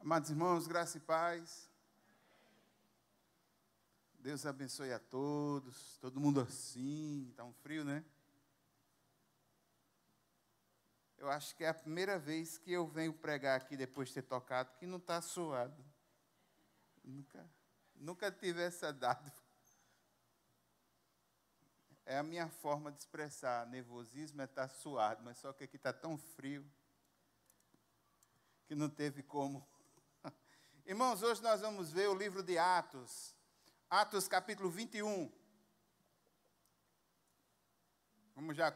Amados irmãos, graça e paz. Deus abençoe a todos. Todo mundo assim, está um frio, né? Eu acho que é a primeira vez que eu venho pregar aqui depois de ter tocado que não está suado. Nunca tive essa dádiva. É a minha forma de expressar nervosismo, é estar suado, mas só que aqui está tão frio que não teve como. Irmãos, hoje nós vamos ver o livro de Atos. Atos capítulo 21. Vamos já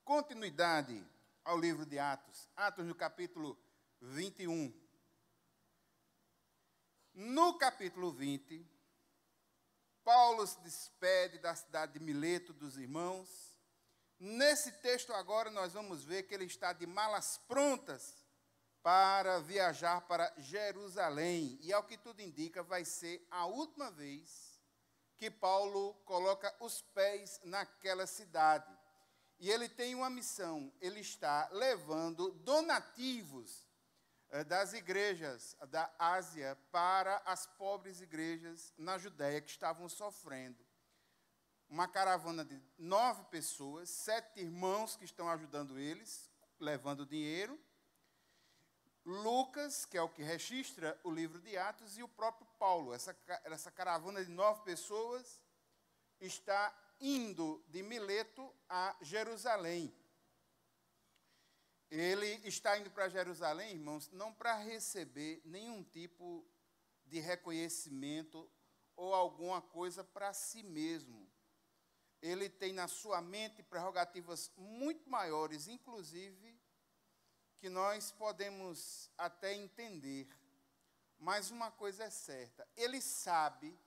continuidade ao livro de Atos. Atos no capítulo 21. No capítulo 20, Paulo se despede da cidade de Mileto dos irmãos. Nesse texto agora nós vamos ver que ele está de malas prontas para viajar para Jerusalém. E ao que tudo indica, vai ser a última vez que Paulo coloca os pés naquela cidade. E ele tem uma missão, ele está levando donativos das igrejas da Ásia para as pobres igrejas na Judéia que estavam sofrendo. Uma caravana de 9 pessoas, 7 irmãos que estão ajudando eles, levando dinheiro. Lucas, que é o que registra o livro de Atos, e o próprio Paulo. Essa caravana de 9 pessoas está indo de Mileto a Jerusalém. Ele está indo para Jerusalém, irmãos, não para receber nenhum tipo de reconhecimento ou alguma coisa para si mesmo. Ele tem na sua mente prerrogativas muito maiores, inclusive, que nós podemos até entender. Mas uma coisa é certa, ele sabe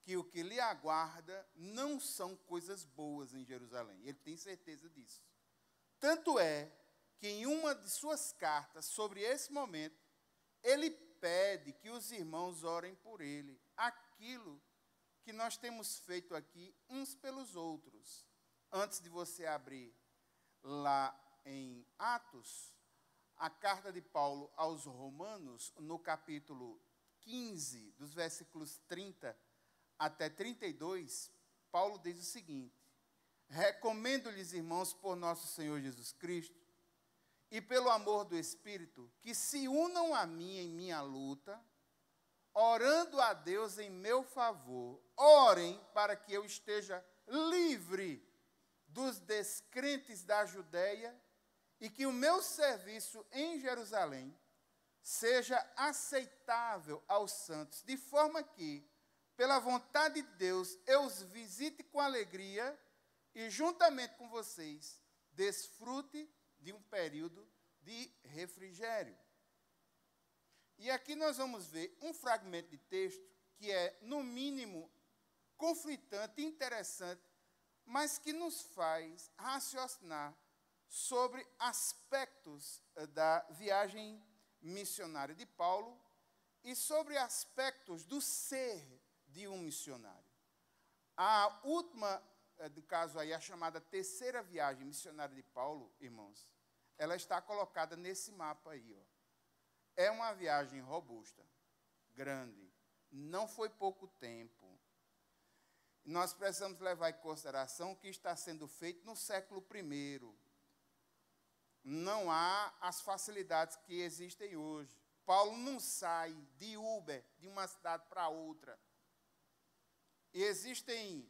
que o que lhe aguarda não são coisas boas em Jerusalém. Ele tem certeza disso. Tanto é que em uma de suas cartas sobre esse momento, ele pede que os irmãos orem por ele. Aquilo que nós temos feito aqui uns pelos outros. Antes de você abrir lá em Atos, a carta de Paulo aos Romanos, no capítulo 15, dos versículos 30 até 32, Paulo diz o seguinte: recomendo-lhes, irmãos, por nosso Senhor Jesus Cristo, e pelo amor do Espírito, que se unam a mim em minha luta, orando a Deus em meu favor. Orem para que eu esteja livre dos descrentes da Judéia e que o meu serviço em Jerusalém seja aceitável aos santos, de forma que, pela vontade de Deus, eu os visite com alegria e, juntamente com vocês, desfrute de um período de refrigério. E aqui nós vamos ver um fragmento de texto que é, no mínimo, conflitante, interessante, mas que nos faz raciocinar sobre aspectos da viagem missionária de Paulo e sobre aspectos do ser de um missionário. A última, do caso aí, a chamada terceira viagem missionária de Paulo, irmãos, ela está colocada nesse mapa aí, ó. É uma viagem robusta, grande, não foi pouco tempo. Nós precisamos levar em consideração o que está sendo feito no século I. Não há as facilidades que existem hoje. Paulo não sai de Uber de uma cidade para outra. E existem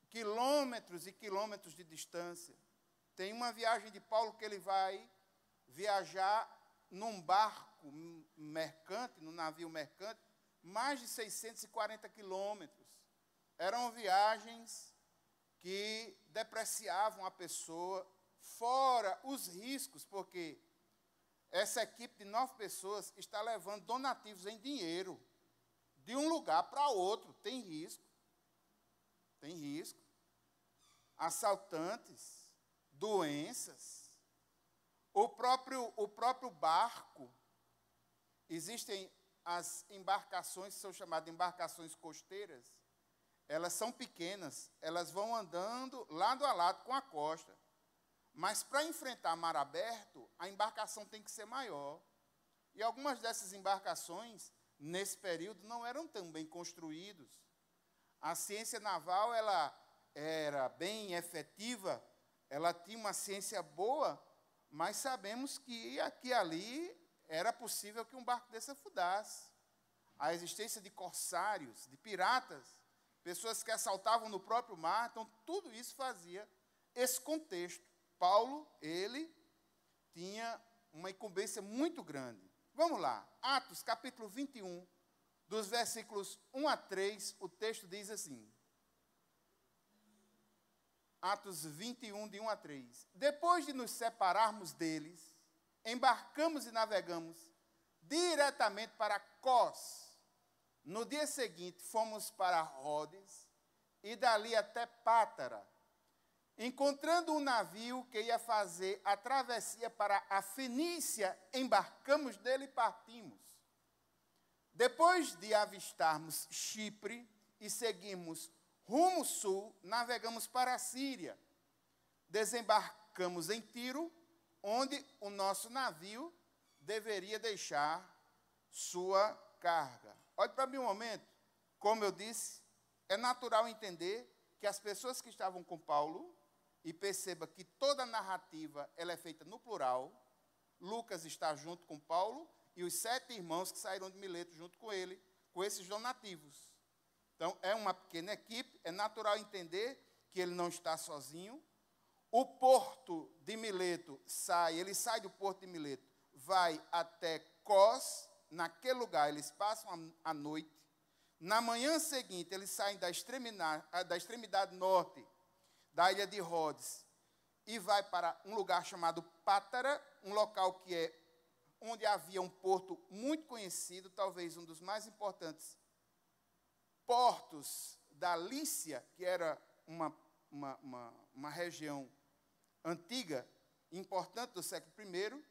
quilômetros e quilômetros de distância. Tem uma viagem de Paulo que ele vai viajar num barco mercante, num navio mercante, mais de 640 quilômetros. Eram viagens que depreciavam a pessoa, fora os riscos, porque essa equipe de 9 pessoas está levando donativos em dinheiro, de um lugar para outro. Tem risco. Tem risco. Assaltantes, doenças. O próprio barco, existem as embarcações, que são chamadas embarcações costeiras. Elas são pequenas, elas vão andando lado a lado com a costa. Mas para enfrentar mar aberto, a embarcação tem que ser maior. E algumas dessas embarcações, nesse período, não eram tão bem construídas. A ciência naval, ela era bem efetiva, ela tinha uma ciência boa, mas sabemos que aqui e ali era possível que um barco desse afundasse. A existência de corsários, de piratas, pessoas que assaltavam no próprio mar, então tudo isso fazia esse contexto. Paulo, ele tinha uma incumbência muito grande. Vamos lá, Atos capítulo 21, dos versículos 1 a 3, o texto diz assim. Atos 21, de 1 a 3. Depois de nos separarmos deles, embarcamos e navegamos diretamente para Cós. No dia seguinte, fomos para Rhodes e dali até Pátara. Encontrando um navio que ia fazer a travessia para a Fenícia, embarcamos nele e partimos. Depois de avistarmos Chipre e seguimos rumo sul, navegamos para a Síria. Desembarcamos em Tiro, onde o nosso navio deveria deixar sua carga. Olhe para mim um momento. Como eu disse, é natural entender que as pessoas que estavam com Paulo, e perceba que toda a narrativa ela é feita no plural, Lucas está junto com Paulo e os 7 irmãos que saíram de Mileto junto com ele, com esses donativos. Então, é uma pequena equipe, é natural entender que ele não está sozinho. O porto de Mileto ele sai do porto de Mileto, vai até Cós, naquele lugar eles passam a noite. Na manhã seguinte, eles saem da extremidade norte da ilha de Rhodes e vai para um lugar chamado Pátara, um local que é onde havia um porto muito conhecido, talvez um dos mais importantes portos da Lícia, que era uma região antiga, importante do século I.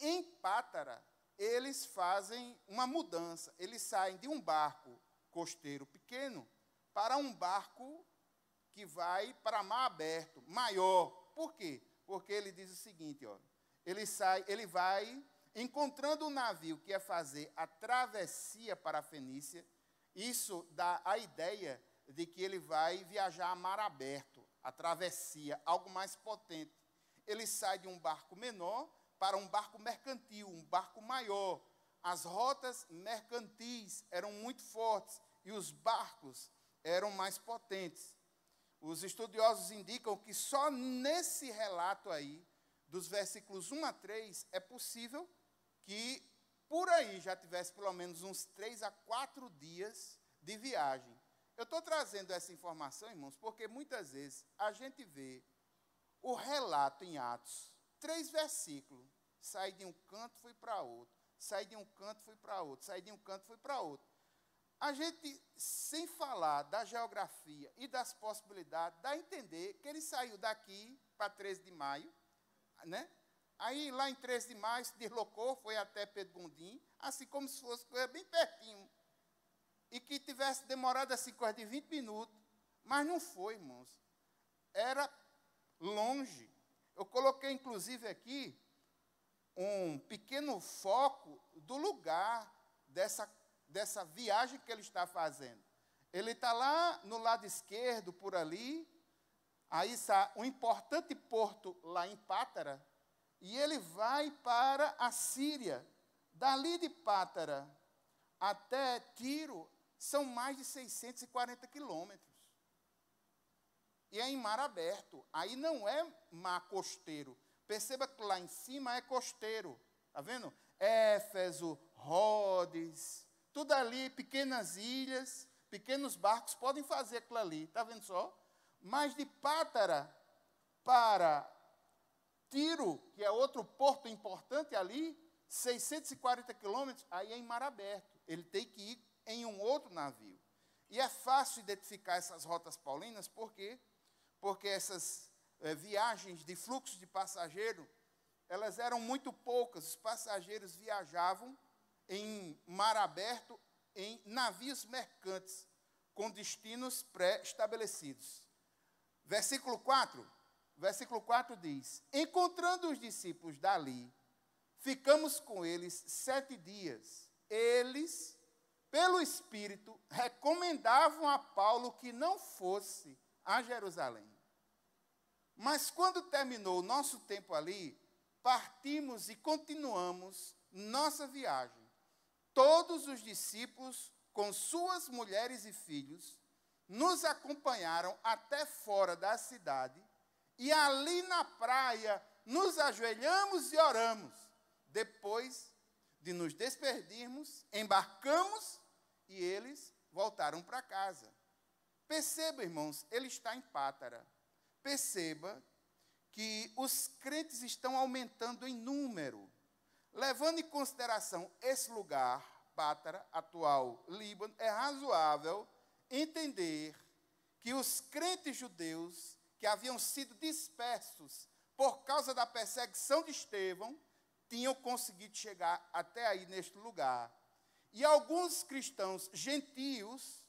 Em Pátara, eles fazem uma mudança. Eles saem de um barco costeiro pequeno para um barco que vai para mar aberto, maior. Por quê? Porque ele diz o seguinte, ó, ele vai encontrando um navio que ia fazer a travessia para a Fenícia. Isso dá a ideia de que ele vai viajar a mar aberto, a travessia, algo mais potente. Ele sai de um barco menor para um barco mercantil, um barco maior. As rotas mercantis eram muito fortes e os barcos eram mais potentes. Os estudiosos indicam que só nesse relato aí, dos versículos 1 a 3, é possível que por aí já tivesse pelo menos uns 3 a 4 dias de viagem. Eu estou trazendo essa informação, irmãos, porque muitas vezes a gente vê o relato em Atos, 3 versículos, saí de um canto, fui para outro, saí de um canto, fui para outro, saí de um canto, fui para outro. A gente, sem falar da geografia e das possibilidades, dá a entender que ele saiu daqui para 13 de maio, né? Aí, lá em 13 de maio, se deslocou, foi até Pedro Gondim, assim como se fosse bem pertinho. E que tivesse demorado assim coisa de 20 minutos, mas não foi, irmãos. Era longe. Eu coloquei, inclusive, aqui um pequeno foco do lugar dessa viagem que ele está fazendo. Ele está lá no lado esquerdo, por ali, aí está um importante porto lá em Pátara, e ele vai para a Síria. Dali de Pátara até Tiro são mais de 640 quilômetros. E é em mar aberto. Aí não é mar costeiro. Perceba que lá em cima é costeiro. Está vendo? Éfeso, Rhodes, tudo ali, pequenas ilhas, pequenos barcos podem fazer aquilo ali. Está vendo só? Mas de Pátara para Tiro, que é outro porto importante ali, 640 quilômetros, aí é em mar aberto. Ele tem que ir em um outro navio. E é fácil identificar essas rotas paulinas, por quê? Porque essas viagens de fluxo de passageiro, elas eram muito poucas. Os passageiros viajavam em mar aberto, em navios mercantes, com destinos pré-estabelecidos. Versículo 4 diz: encontrando os discípulos dali, ficamos com eles 7 dias. Eles, pelo Espírito, recomendavam a Paulo que não fosse a Jerusalém. Mas quando terminou o nosso tempo ali, partimos e continuamos nossa viagem. Todos os discípulos, com suas mulheres e filhos, nos acompanharam até fora da cidade, e ali na praia nos ajoelhamos e oramos. Depois de nos despedirmos, embarcamos e eles voltaram para casa. Perceba, irmãos, ele está em Pátara. Perceba que os crentes estão aumentando em número. Levando em consideração esse lugar, Pátara, atual Líbano, é razoável entender que os crentes judeus que haviam sido dispersos por causa da perseguição de Estevão tinham conseguido chegar até aí neste lugar. E alguns cristãos gentios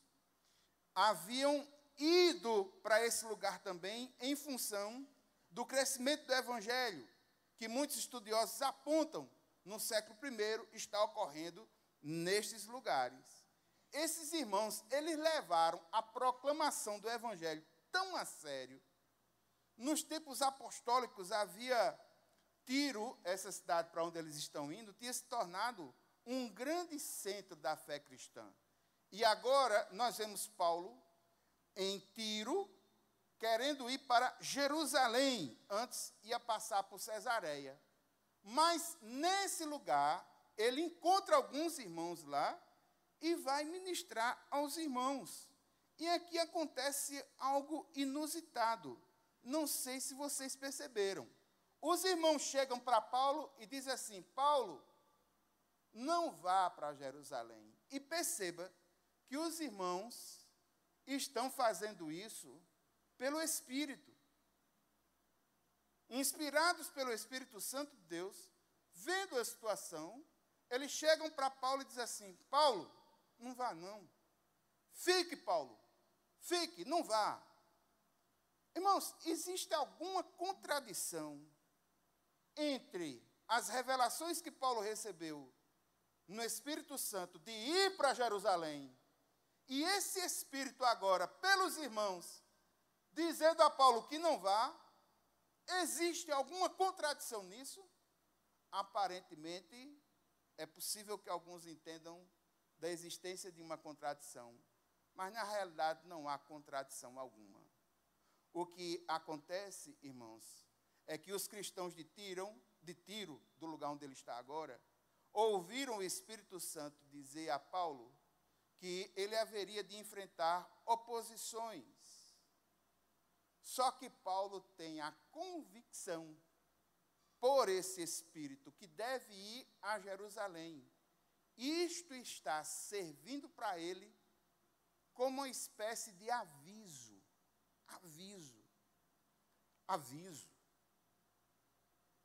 haviam ido para esse lugar também em função do crescimento do evangelho, que muitos estudiosos apontam no século I está ocorrendo nestes lugares. Esses irmãos, eles levaram a proclamação do evangelho tão a sério. Nos tempos apostólicos havia Tiro, essa cidade para onde eles estão indo, tinha se tornado um grande centro da fé cristã. E agora nós vemos Paulo em Tiro, querendo ir para Jerusalém, antes ia passar por Cesareia. Mas nesse lugar, ele encontra alguns irmãos lá e vai ministrar aos irmãos. E aqui acontece algo inusitado. Não sei se vocês perceberam. Os irmãos chegam para Paulo e dizem assim: Paulo, não vá para Jerusalém. E perceba que os irmãos estão fazendo isso pelo Espírito. Inspirados pelo Espírito Santo de Deus, vendo a situação, eles chegam para Paulo e dizem assim: Paulo, não vá não. Fique, Paulo. Fique, não vá. Irmãos, existe alguma contradição entre as revelações que Paulo recebeu no Espírito Santo de ir para Jerusalém e esse Espírito agora, pelos irmãos, dizendo a Paulo que não vá? Existe alguma contradição nisso? Aparentemente, é possível que alguns entendam da existência de uma contradição, mas na realidade não há contradição alguma. O que acontece, irmãos, é que os cristãos de Tiro, do lugar onde ele está agora, ouviram o Espírito Santo dizer a Paulo que ele haveria de enfrentar oposições. Só que Paulo tem a convicção, por esse Espírito, que deve ir a Jerusalém. Isto está servindo para ele como uma espécie de aviso. Aviso.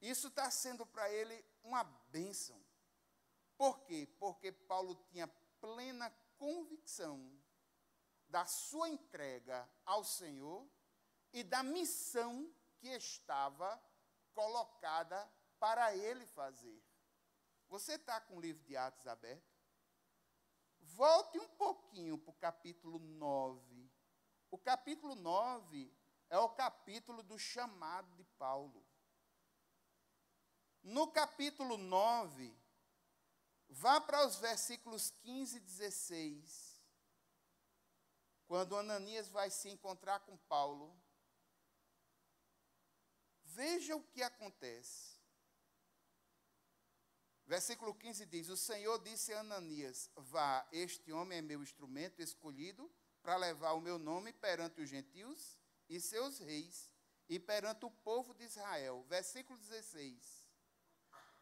Isso está sendo para ele uma bênção. Por quê? Porque Paulo tinha plena convicção da sua entrega ao Senhor e da missão que estava colocada para ele fazer. Você está com o livro de Atos aberto? Volte um pouquinho para o capítulo 9. O capítulo 9 é o capítulo do chamado de Paulo. No capítulo 9, vá para os versículos 15 e 16. Quando Ananias vai se encontrar com Paulo, veja o que acontece. Versículo 15 diz: o Senhor disse a Ananias: vá, este homem é meu instrumento escolhido para levar o meu nome perante os gentios e seus reis e perante o povo de Israel. Versículo 16.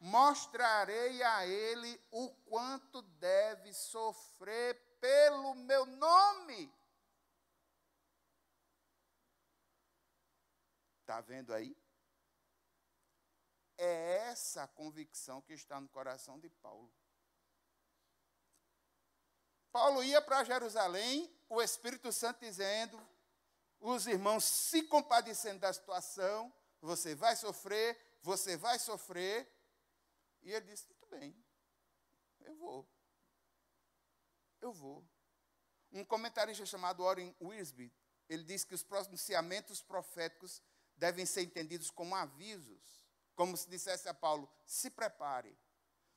Mostrarei a ele o quanto deve sofrer pelo meu nome. Está vendo aí? É essa a convicção que está no coração de Paulo. Paulo ia para Jerusalém, o Espírito Santo dizendo, os irmãos se compadecendo da situação, você vai sofrer, E ele disse, muito bem, eu vou. Um comentarista chamado Warren Wiersbe, ele diz que os pronunciamentos proféticos devem ser entendidos como avisos, como se dissesse a Paulo, se prepare.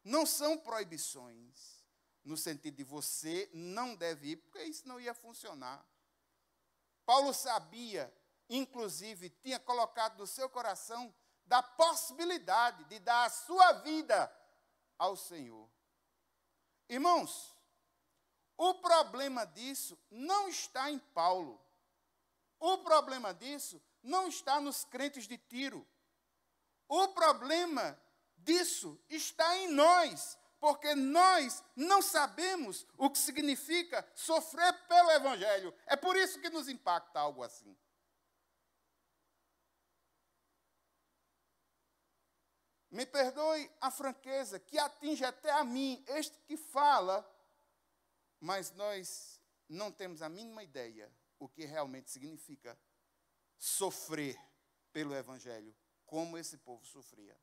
Não são proibições, no sentido de você não deve ir, porque isso não ia funcionar. Paulo sabia, inclusive, tinha colocado no seu coração da possibilidade de dar a sua vida ao Senhor. Irmãos, o problema disso não está em Paulo. O problema disso não está nos crentes de Tiro. O problema disso está em nós, porque nós não sabemos o que significa sofrer pelo Evangelho. É por isso que nos impacta algo assim. Me perdoe a franqueza que atinge até a mim, este que fala, mas nós não temos a mínima ideia o que realmente significa sofrer pelo Evangelho, como esse povo sofria.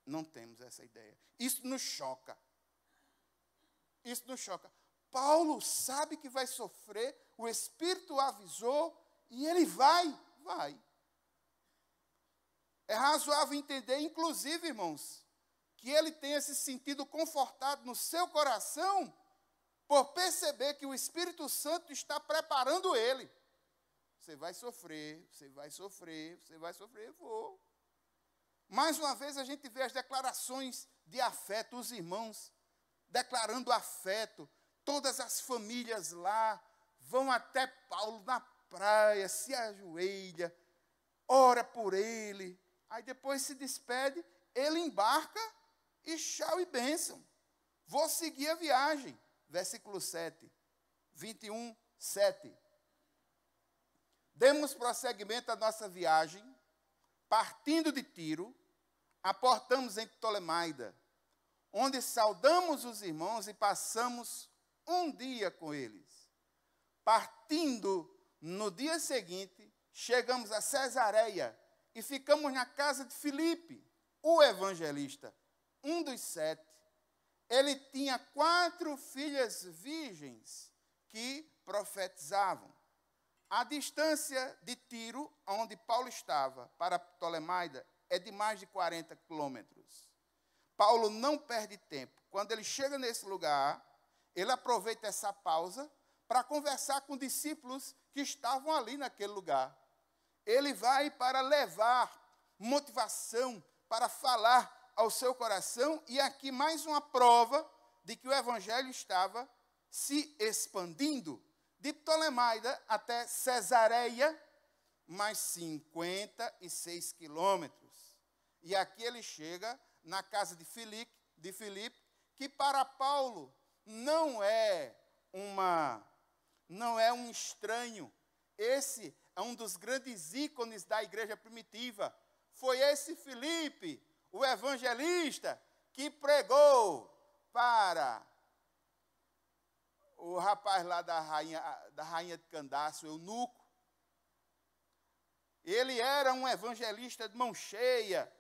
Não temos essa ideia. Isso nos choca. Isso nos choca. Paulo sabe que vai sofrer, o Espírito avisou e ele vai. É razoável entender, inclusive, irmãos, que ele tenha se sentido confortado no seu coração por perceber que o Espírito Santo está preparando ele. Você vai sofrer, eu vou. Mais uma vez a gente vê as declarações de afeto, os irmãos declarando afeto, todas as famílias lá vão até Paulo na praia, se ajoelha, ora por ele, aí depois se despede, ele embarca e tchau e bênção. Vou seguir a viagem. Versículo 7, 21, 7. Demos prosseguimento à nossa viagem, partindo de Tiro, aportamos em Ptolemaida, onde saudamos os irmãos e passamos um dia com eles. Partindo no dia seguinte, chegamos a Cesareia e ficamos na casa de Filipe, o evangelista, um dos 7. Ele tinha 4 filhas virgens que profetizavam. A distância de Tiro, onde Paulo estava, para Ptolemaida, é de mais de 40 quilômetros. Paulo não perde tempo. Quando ele chega nesse lugar, ele aproveita essa pausa para conversar com discípulos que estavam ali naquele lugar. Ele vai para levar motivação, para falar ao seu coração, e aqui mais uma prova de que o evangelho estava se expandindo. De Ptolemaida até Cesareia, mais 56 quilômetros. E aqui ele chega na casa de Filipe, que para Paulo não é um estranho. Esse é um dos grandes ícones da igreja primitiva. Foi esse Filipe, o evangelista, que pregou para o rapaz lá da rainha de Candace, o eunuco. Ele era um evangelista de mão cheia.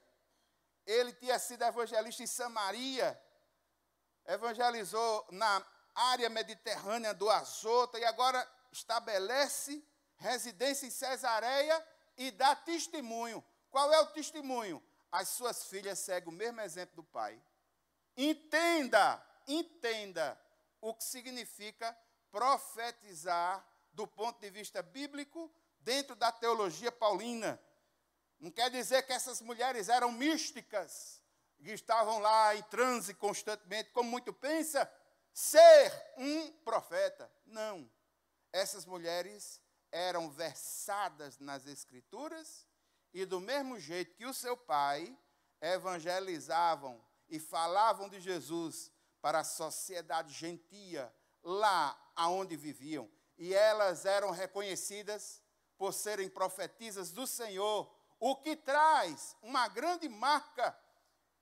Ele tinha sido evangelista em Samaria, evangelizou na área mediterrânea do Azota e agora estabelece residência em Cesareia e dá testemunho. Qual é o testemunho? As suas filhas seguem o mesmo exemplo do pai. Entenda o que significa profetizar do ponto de vista bíblico dentro da teologia paulina. Não quer dizer que essas mulheres eram místicas, que estavam lá em transe constantemente, como muito pensa, ser um profeta. Não. Essas mulheres eram versadas nas Escrituras e do mesmo jeito que o seu pai evangelizavam e falavam de Jesus para a sociedade gentia, lá aonde viviam. E elas eram reconhecidas por serem profetisas do Senhor, o que traz uma grande marca,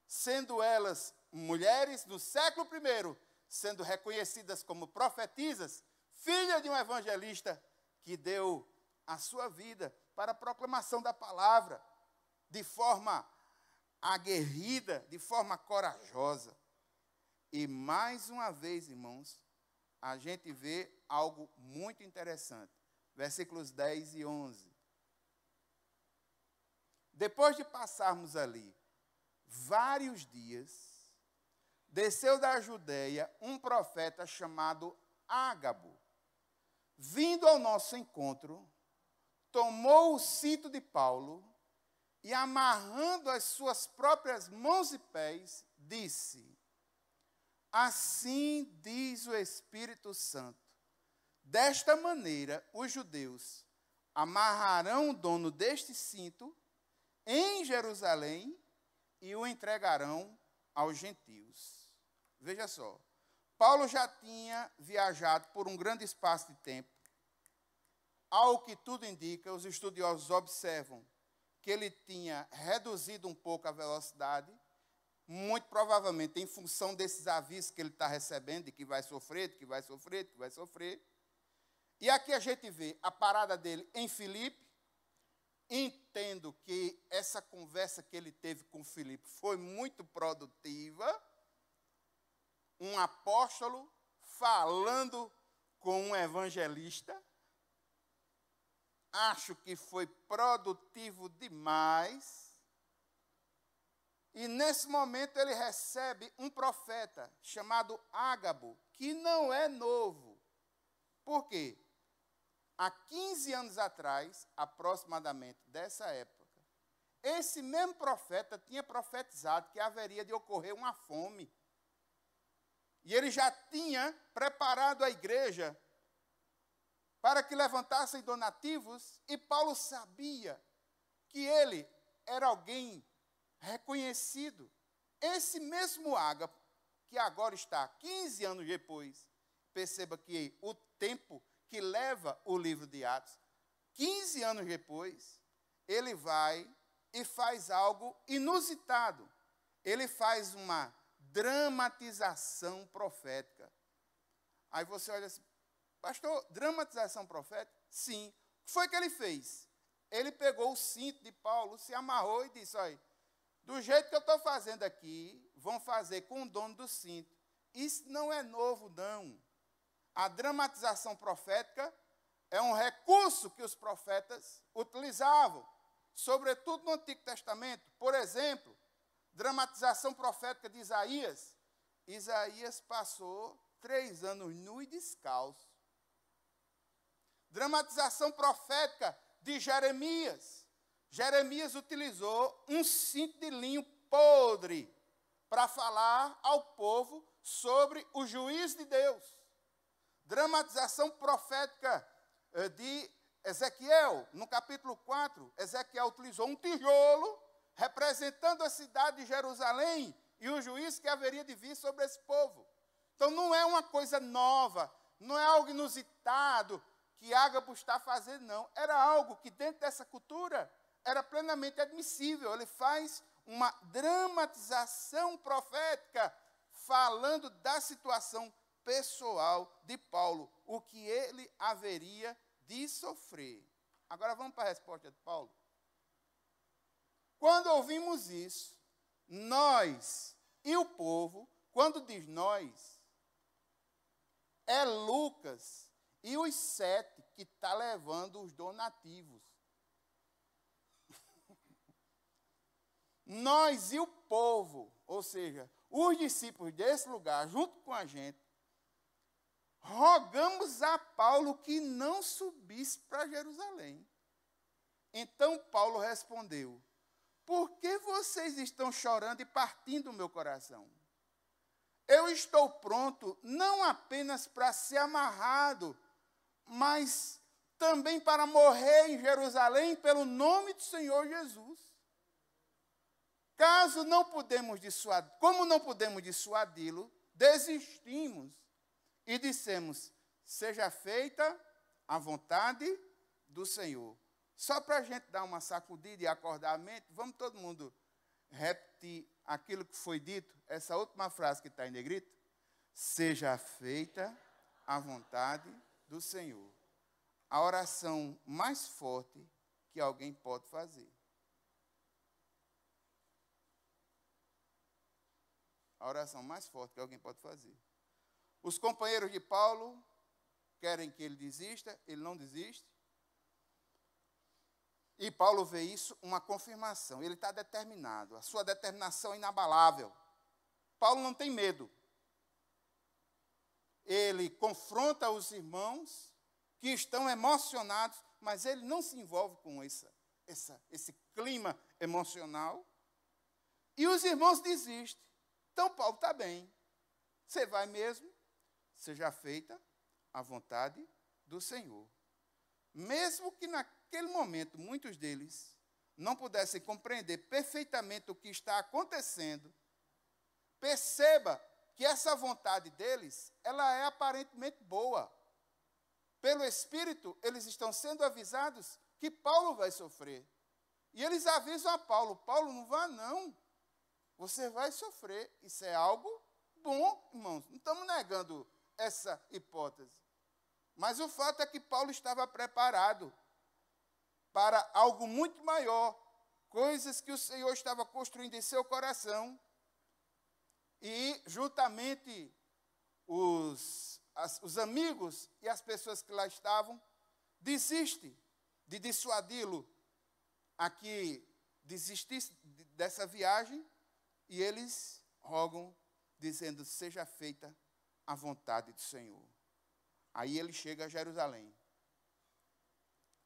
sendo elas mulheres do século I, sendo reconhecidas como profetisas, filha de um evangelista que deu a sua vida para a proclamação da palavra, de forma aguerrida, de forma corajosa. E mais uma vez, irmãos, a gente vê algo muito interessante. Versículos 10 e 11. Depois de passarmos ali vários dias, desceu da Judeia um profeta chamado Ágabo. Vindo ao nosso encontro, tomou o cinto de Paulo e, amarrando as suas próprias mãos e pés, disse: assim diz o Espírito Santo, desta maneira os judeus amarrarão o dono deste cinto em Jerusalém e o entregarão aos gentios. Veja só, Paulo já tinha viajado por um grande espaço de tempo. Ao que tudo indica, os estudiosos observam que ele tinha reduzido um pouco a velocidade, muito provavelmente em função desses avisos que ele está recebendo, de que vai sofrer, de que vai sofrer, de que vai sofrer. E aqui a gente vê a parada dele em Filipe. Entendo que essa conversa que ele teve com Filipe foi muito produtiva. Um apóstolo falando com um evangelista. Acho que foi produtivo demais. E nesse momento ele recebe um profeta chamado Ágabo, que não é novo. Por quê? Há 15 anos atrás, aproximadamente dessa época, esse mesmo profeta tinha profetizado que haveria de ocorrer uma fome. E ele já tinha preparado a igreja para que levantassem donativos, e Paulo sabia que ele era alguém reconhecido. Esse mesmo Ágabo, que agora está 15 anos depois, perceba que o tempo que leva o livro de Atos, 15 anos depois, ele vai e faz algo inusitado. Ele faz uma dramatização profética. Aí você olha assim, pastor, dramatização profética? Sim. O que foi que ele fez? Ele pegou o cinto de Paulo, se amarrou e disse, olha, do jeito que eu estou fazendo aqui, vão fazer com o dono do cinto. Isso não é novo, não. A dramatização profética é um recurso que os profetas utilizavam, sobretudo no Antigo Testamento. Por exemplo, dramatização profética de Isaías. Isaías passou 3 anos nu e descalço. Dramatização profética de Jeremias. Jeremias utilizou um cinto de linho podre para falar ao povo sobre o juízo de Deus. Dramatização profética de Ezequiel, no capítulo 4, Ezequiel utilizou um tijolo representando a cidade de Jerusalém e o juízo que haveria de vir sobre esse povo. Então não é uma coisa nova, não é algo inusitado que Ágabo está fazendo, não. Era algo que dentro dessa cultura era plenamente admissível. Ele faz uma dramatização profética falando da situação pessoal de Paulo, o que ele haveria de sofrer. Agora vamos para a resposta de Paulo. Quando ouvimos isso, nós e o povo, quando diz nós, é Lucas e os 7 que está levando os donativos. Nós e o povo, ou seja, os discípulos desse lugar, junto com a gente, rogamos a Paulo que não subisse para Jerusalém. Então Paulo respondeu, por que vocês estão chorando e partindo o meu coração? Eu estou pronto não apenas para ser amarrado, mas também para morrer em Jerusalém pelo nome do Senhor Jesus. Caso não podemos dissuadir, como não podemos dissuadi-lo, desistimos e dissemos, seja feita a vontade do Senhor. Só para a gente dar uma sacudida e acordar a mente, vamos todo mundo repetir aquilo que foi dito, essa última frase que está em negrito. Seja feita a vontade do Senhor. A oração mais forte que alguém pode fazer. A oração mais forte que alguém pode fazer. Os companheiros de Paulo querem que ele desista, ele não desiste. E Paulo vê isso uma confirmação. Ele está determinado, a sua determinação é inabalável. Paulo não tem medo. Ele confronta os irmãos que estão emocionados, mas ele não se envolve com esse clima emocional. E os irmãos desistem. Então Paulo está bem. Você vai mesmo, seja feita a vontade do Senhor. Mesmo que naquele momento muitos deles não pudessem compreender perfeitamente o que está acontecendo, perceba que essa vontade deles, ela é aparentemente boa. Pelo Espírito, eles estão sendo avisados que Paulo vai sofrer. E eles avisam a Paulo, Paulo, não vá não, você vai sofrer. Isso é algo bom, irmãos, não estamos negando essa hipótese. Mas o fato é que Paulo estava preparado para algo muito maior, coisas que o Senhor estava construindo em seu coração. E, juntamente, os amigos e as pessoas que lá estavam, desistem de dissuadi-lo a que desistisse dessa viagem, e eles rogam, dizendo, seja feita a vontade do Senhor. Aí ele chega a Jerusalém.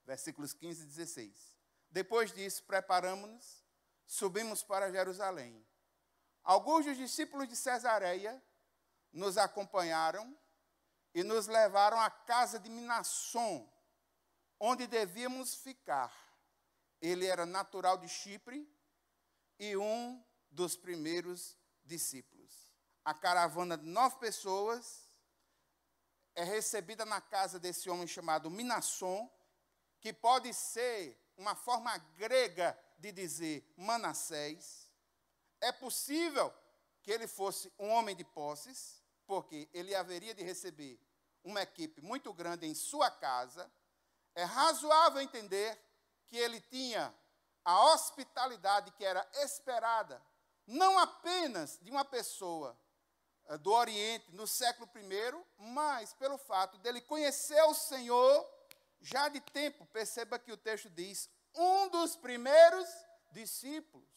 Versículos 15 e 16. Depois disso, preparamos-nos, subimos para Jerusalém. Alguns dos discípulos de Cesareia nos acompanharam e nos levaram à casa de Minasson, onde devíamos ficar. Ele era natural de Chipre e um dos primeiros discípulos. A caravana de 9 pessoas é recebida na casa desse homem chamado Minasson, que pode ser uma forma grega de dizer Manassés. É possível que ele fosse um homem de posses, porque ele haveria de receber uma equipe muito grande em sua casa. É razoável entender que ele tinha a hospitalidade que era esperada, não apenas de uma pessoa do Oriente no século I, mas pelo fato dele conhecer o Senhor já de tempo. Perceba que o texto diz, um dos primeiros discípulos.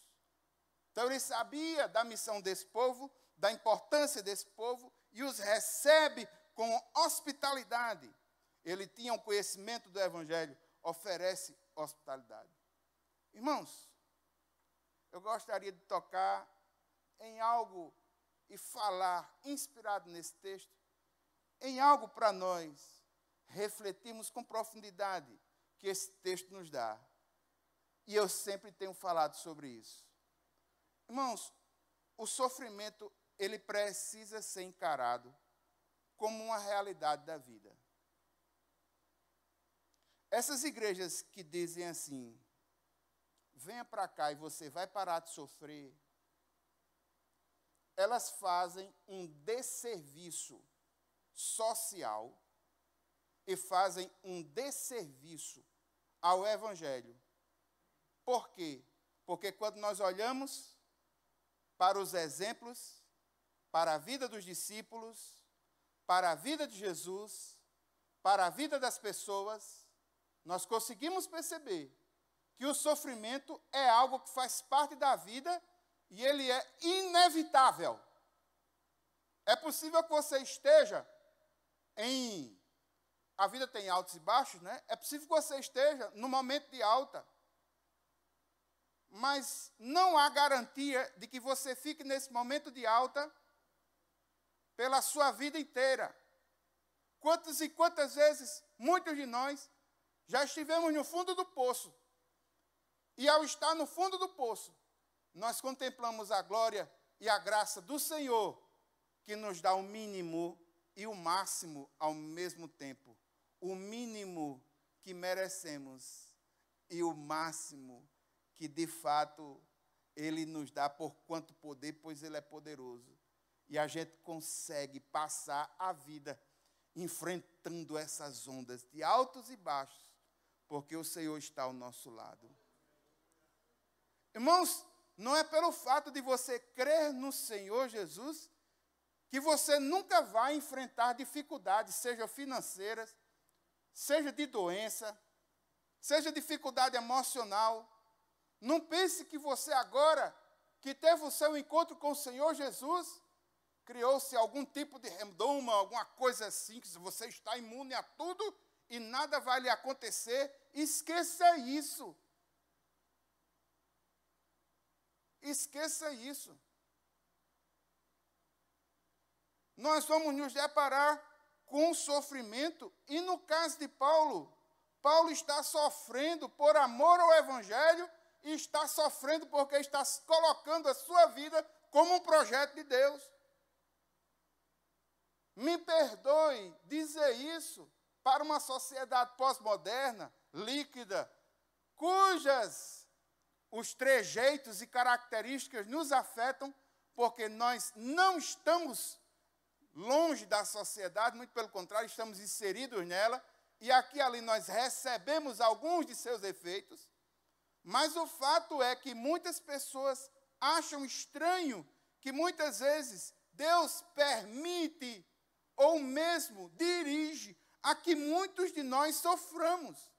Então ele sabia da missão desse povo, da importância desse povo, e os recebe com hospitalidade. Ele tinha um conhecimento do Evangelho, oferece hospitalidade. Irmãos, eu gostaria de tocar em algo e falar, inspirado nesse texto, em algo para nós refletirmos com profundidade que esse texto nos dá. E eu sempre tenho falado sobre isso. Irmãos, o sofrimento, ele precisa ser encarado como uma realidade da vida. Essas igrejas que dizem assim, venha para cá e você vai parar de sofrer, elas fazem um desserviço social e fazem um desserviço ao Evangelho. Por quê? Porque quando nós olhamos para os exemplos, para a vida dos discípulos, para a vida de Jesus, para a vida das pessoas, nós conseguimos perceber que o sofrimento é algo que faz parte da vida e ele é inevitável. É possível que você esteja em... A vida tem altos e baixos, né? É possível que você esteja no momento de alta. Mas não há garantia de que você fique nesse momento de alta pela sua vida inteira. Quantas e quantas vezes, muitos de nós, já estivemos no fundo do poço. E ao estar no fundo do poço, nós contemplamos a glória e a graça do Senhor, que nos dá o mínimo e o máximo ao mesmo tempo. O mínimo que merecemos e o máximo que, de fato, Ele nos dá por quanto poder, pois Ele é poderoso. E a gente consegue passar a vida enfrentando essas ondas de altos e baixos, porque o Senhor está ao nosso lado. Irmãos, não é pelo fato de você crer no Senhor Jesus que você nunca vai enfrentar dificuldades, seja financeiras, seja de doença, seja dificuldade emocional. Não pense que você agora, que teve o seu encontro com o Senhor Jesus, criou-se algum tipo de redoma, alguma coisa assim, que você está imune a tudo e nada vai lhe acontecer. Esqueça isso. Esqueça isso. Nós vamos nos deparar com o sofrimento, e no caso de Paulo, Paulo está sofrendo por amor ao Evangelho e está sofrendo porque está colocando a sua vida como um projeto de Deus. Me perdoe dizer isso para uma sociedade pós-moderna, líquida, cujas os trejeitos e características nos afetam, porque nós não estamos longe da sociedade, muito pelo contrário, estamos inseridos nela, e aqui e ali nós recebemos alguns de seus efeitos, mas o fato é que muitas pessoas acham estranho que muitas vezes Deus permite ou mesmo dirige a que muitos de nós soframos.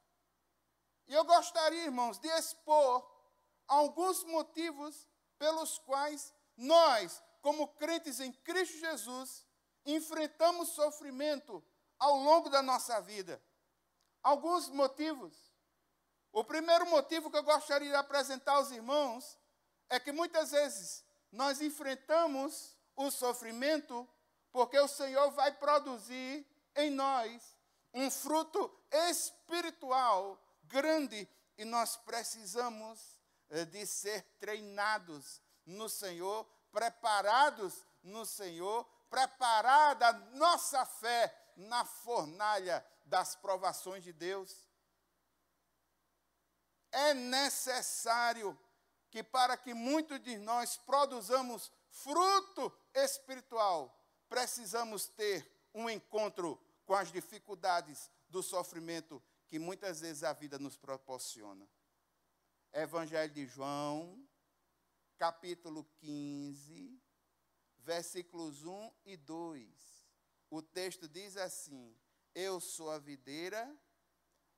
E eu gostaria, irmãos, de expor alguns motivos pelos quais nós, como crentes em Cristo Jesus, enfrentamos sofrimento ao longo da nossa vida. Alguns motivos. O primeiro motivo que eu gostaria de apresentar aos irmãos é que muitas vezes nós enfrentamos o sofrimento porque o Senhor vai produzir em nós um fruto espiritual grande e nós precisamos de ser treinados no Senhor, preparados no Senhor, preparada a nossa fé na fornalha das provações de Deus. É necessário que para que muitos de nós produzamos fruto espiritual, precisamos ter um encontro com as dificuldades do sofrimento que muitas vezes a vida nos proporciona. Evangelho de João, capítulo 15, versículos 1 e 2. O texto diz assim: eu sou a videira,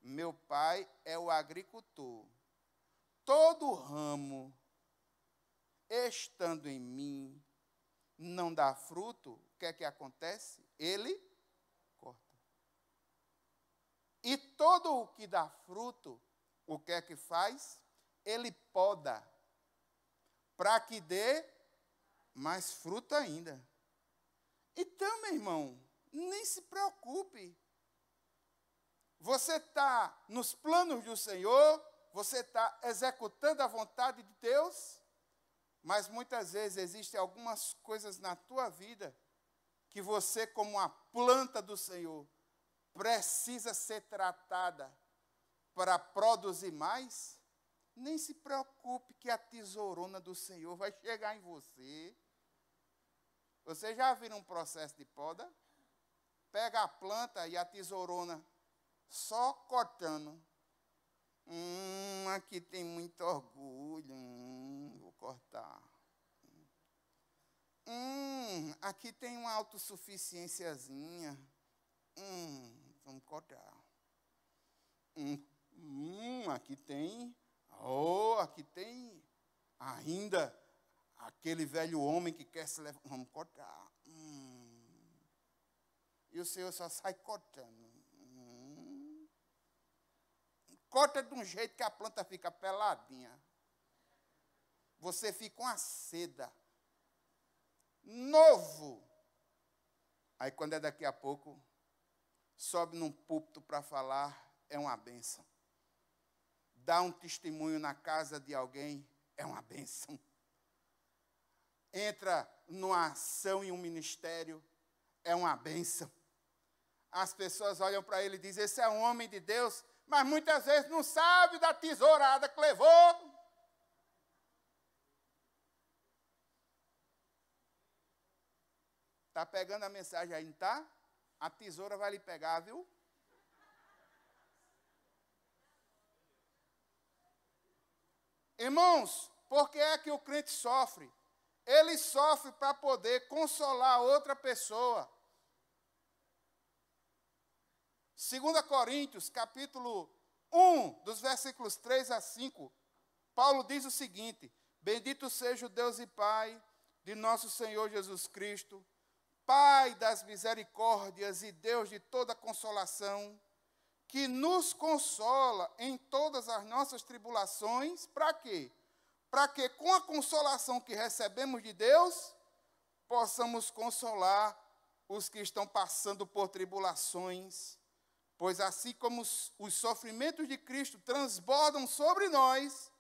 meu pai é o agricultor. Todo ramo estando em mim não dá fruto, o que é que acontece? Ele corta. E todo o que dá fruto, o que é que faz? Ele poda, para que dê mais fruto ainda. Então, meu irmão, nem se preocupe. Você está nos planos do Senhor, você está executando a vontade de Deus, mas muitas vezes existem algumas coisas na tua vida que você, como a planta do Senhor, precisa ser tratada para produzir mais. Nem se preocupe que a tesourona do Senhor vai chegar em você. Você já viu um processo de poda? Pega a planta e a tesourona só cortando. Aqui tem muito orgulho. Vou cortar. Aqui tem uma autossuficiênciazinha. Vamos cortar. Aqui tem. Aqui tem ainda aquele velho homem que quer se levar. Vamos cortar. E o Senhor só sai cortando. Corta de um jeito que a planta fica peladinha. Você fica uma seda. Novo. Aí quando é daqui a pouco, sobe num púlpito para falar, é uma bênção. Dá um testemunho na casa de alguém, é uma bênção. Entra numa ação em um ministério, é uma bênção. As pessoas olham para ele e dizem, esse é um homem de Deus, mas muitas vezes não sabe da tesourada que levou. Está pegando a mensagem aí, não está? A tesoura vai lhe pegar, viu? Irmãos, por que é que o crente sofre? Ele sofre para poder consolar outra pessoa. 2 Coríntios, capítulo 1, dos versículos 3 a 5, Paulo diz o seguinte: bendito seja o Deus e Pai de nosso Senhor Jesus Cristo, Pai das misericórdias e Deus de toda consolação, que nos consola em todas as nossas tribulações. Para quê? Para que com a consolação que recebemos de Deus, possamos consolar os que estão passando por tribulações. Pois assim como os sofrimentos de Cristo transbordam sobre nós,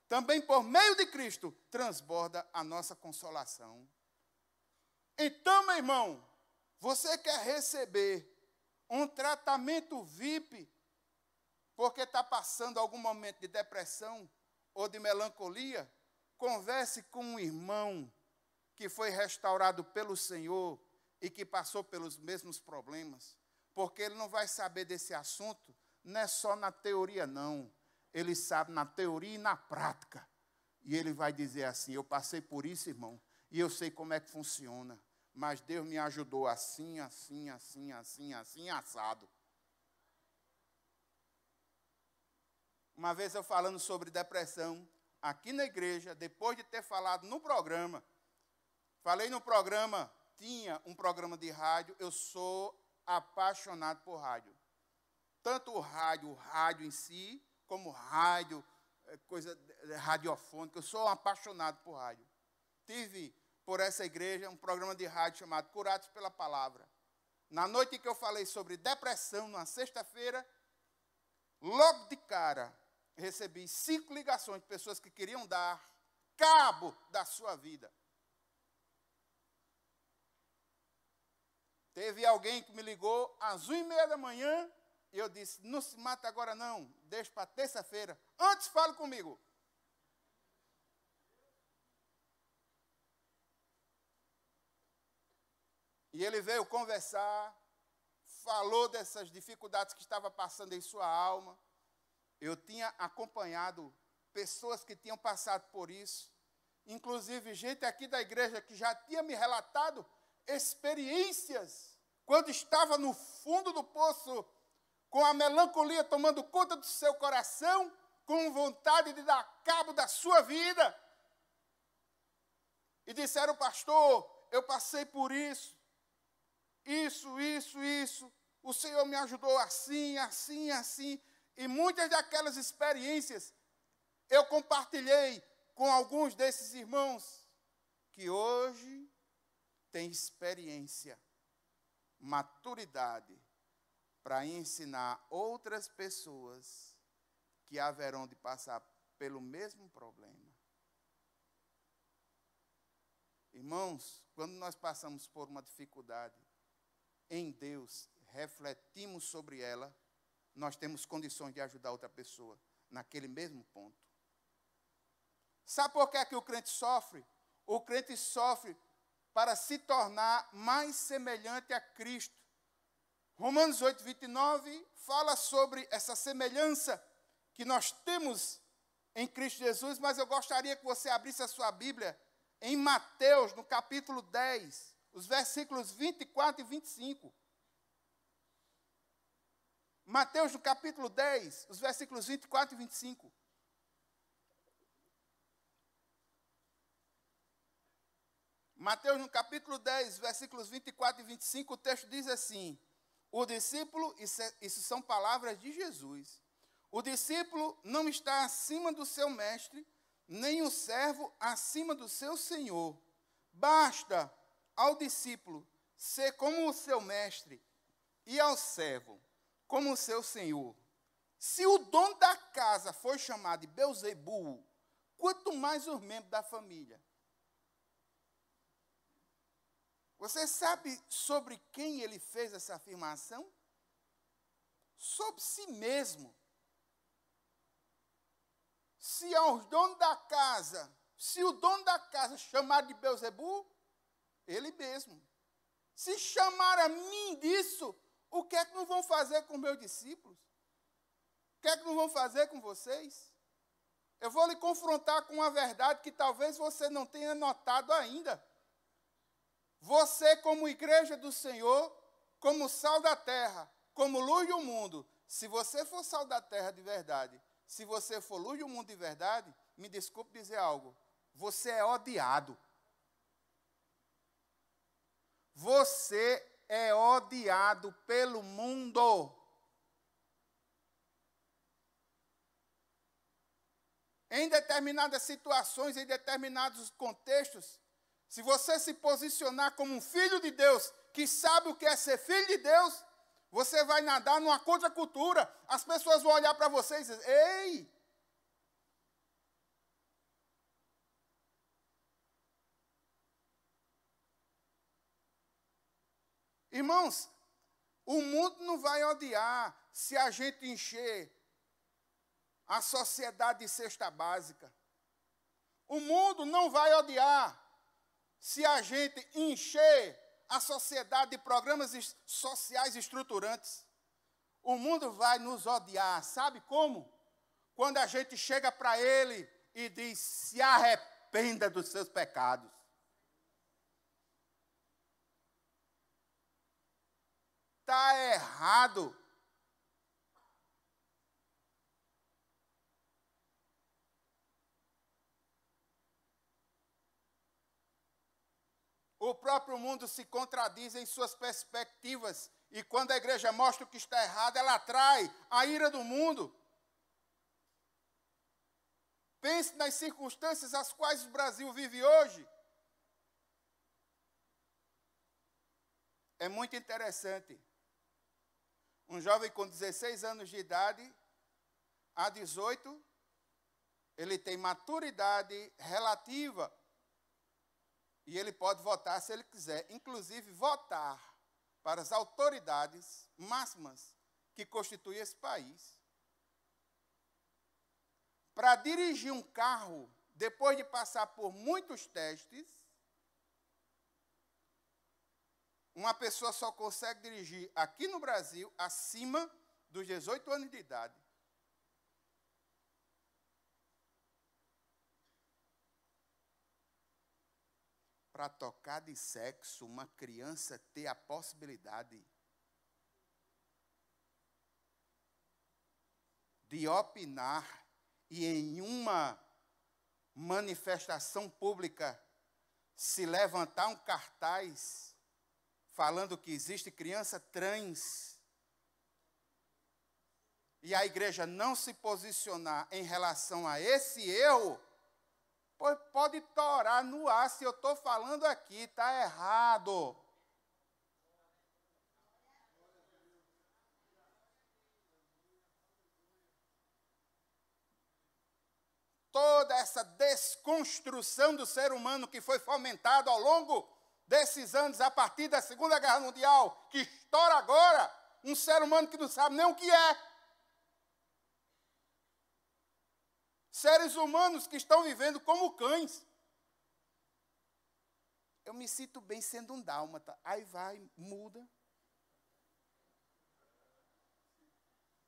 também por meio de Cristo transborda a nossa consolação. Então, meu irmão, você quer receber um tratamento VIP porque está passando algum momento de depressão ou de melancolia? Converse com um irmão que foi restaurado pelo Senhor e que passou pelos mesmos problemas. Porque ele não vai saber desse assunto, não é só na teoria, não. Ele sabe na teoria e na prática. E ele vai dizer assim: eu passei por isso, irmão, e eu sei como é que funciona. Mas Deus me ajudou assim, assim, assim, assim, assim, assado. Uma vez eu falando sobre depressão, aqui na igreja, depois de ter falado no programa, falei no programa, tinha um programa de rádio, eu sou apaixonado por rádio. Tanto o rádio em si, como rádio, coisa radiofônica, eu sou apaixonado por rádio. Tive, por essa igreja, um programa de rádio chamado Curados pela Palavra. Na noite que eu falei sobre depressão, na sexta-feira, logo de cara, recebi 5 ligações de pessoas que queriam dar cabo da sua vida. Teve alguém que me ligou às 1h30 da manhã e eu disse: não se mata agora não, deixa para terça-feira. Antes fale comigo. E ele veio conversar, falou dessas dificuldades que estava passando em sua alma. Eu tinha acompanhado pessoas que tinham passado por isso, inclusive gente aqui da igreja que já tinha me relatado experiências, quando estava no fundo do poço, com a melancolia tomando conta do seu coração, com vontade de dar cabo da sua vida. E disseram: pastor, eu passei por isso, o Senhor me ajudou assim, assim, assim. E muitas daquelas experiências eu compartilhei com alguns desses irmãos que hoje tem experiência, maturidade, para ensinar outras pessoas que haverão de passar pelo mesmo problema. Irmãos, quando nós passamos por uma dificuldade, em Deus, refletimos sobre ela, nós temos condições de ajudar outra pessoa naquele mesmo ponto. Sabe por que é que o crente sofre? O crente sofre para se tornar mais semelhante a Cristo. Romanos 8:29 fala sobre essa semelhança que nós temos em Cristo Jesus, mas eu gostaria que você abrisse a sua Bíblia em Mateus, no capítulo 10, os versículos 24 e 25. Mateus, no capítulo 10, os versículos 24 e 25. Mateus, no capítulo 10, versículos 24 e 25, o texto diz assim: o discípulo, isso são palavras de Jesus, o discípulo não está acima do seu mestre, nem o servo acima do seu senhor. Basta ao discípulo ser como o seu mestre e ao servo como o seu senhor. Se o dono da casa foi chamado de Beelzebul, quanto mais os membros da família. Você sabe sobre quem ele fez essa afirmação? Sobre si mesmo. Se aos donos da casa, se o dono da casa chamar de Beelzebul, ele mesmo. Se chamar a mim disso, o que é que não vão fazer com meus discípulos? O que é que não vão fazer com vocês? Eu vou lhe confrontar com uma verdade que talvez você não tenha notado ainda. Você, como igreja do Senhor, como sal da terra, como luz do mundo, se você for sal da terra de verdade, se você for luz do mundo de verdade, me desculpe dizer algo, você é odiado. Você é odiado pelo mundo. Em determinadas situações, em determinados contextos, se você se posicionar como um filho de Deus, que sabe o que é ser filho de Deus, você vai nadar numa contracultura. As pessoas vão olhar para você e dizer, ei! Irmãos, o mundo não vai odiar se a gente encher a sociedade de cesta básica. O mundo não vai odiar se a gente encher a sociedade de programas sociais estruturantes. O mundo vai nos odiar, sabe como? Quando a gente chega para ele e diz, se arrependa dos seus pecados. Está errado. O próprio mundo se contradiz em suas perspectivas. E quando a igreja mostra o que está errado, ela atrai a ira do mundo. Pense nas circunstâncias às quais o Brasil vive hoje. É muito interessante. Um jovem com 16 anos de idade, a 18, ele tem maturidade relativa. E ele pode votar se ele quiser, inclusive votar para as autoridades máximas que constituem esse país. Para dirigir um carro, depois de passar por muitos testes, uma pessoa só consegue dirigir aqui no Brasil acima dos 18 anos de idade. Para tocar de sexo, uma criança ter a possibilidade de opinar e em uma manifestação pública se levantar um cartaz falando que existe criança trans e a igreja não se posicionar em relação a esse erro, pois pode torar no ar se eu estou falando aqui, está errado. Toda essa desconstrução do ser humano que foi fomentada ao longo desses anos, a partir da Segunda Guerra Mundial, que estoura agora, um ser humano que não sabe nem o que é. Seres humanos que estão vivendo como cães. Eu me sinto bem sendo um dálmata. Aí vai, muda.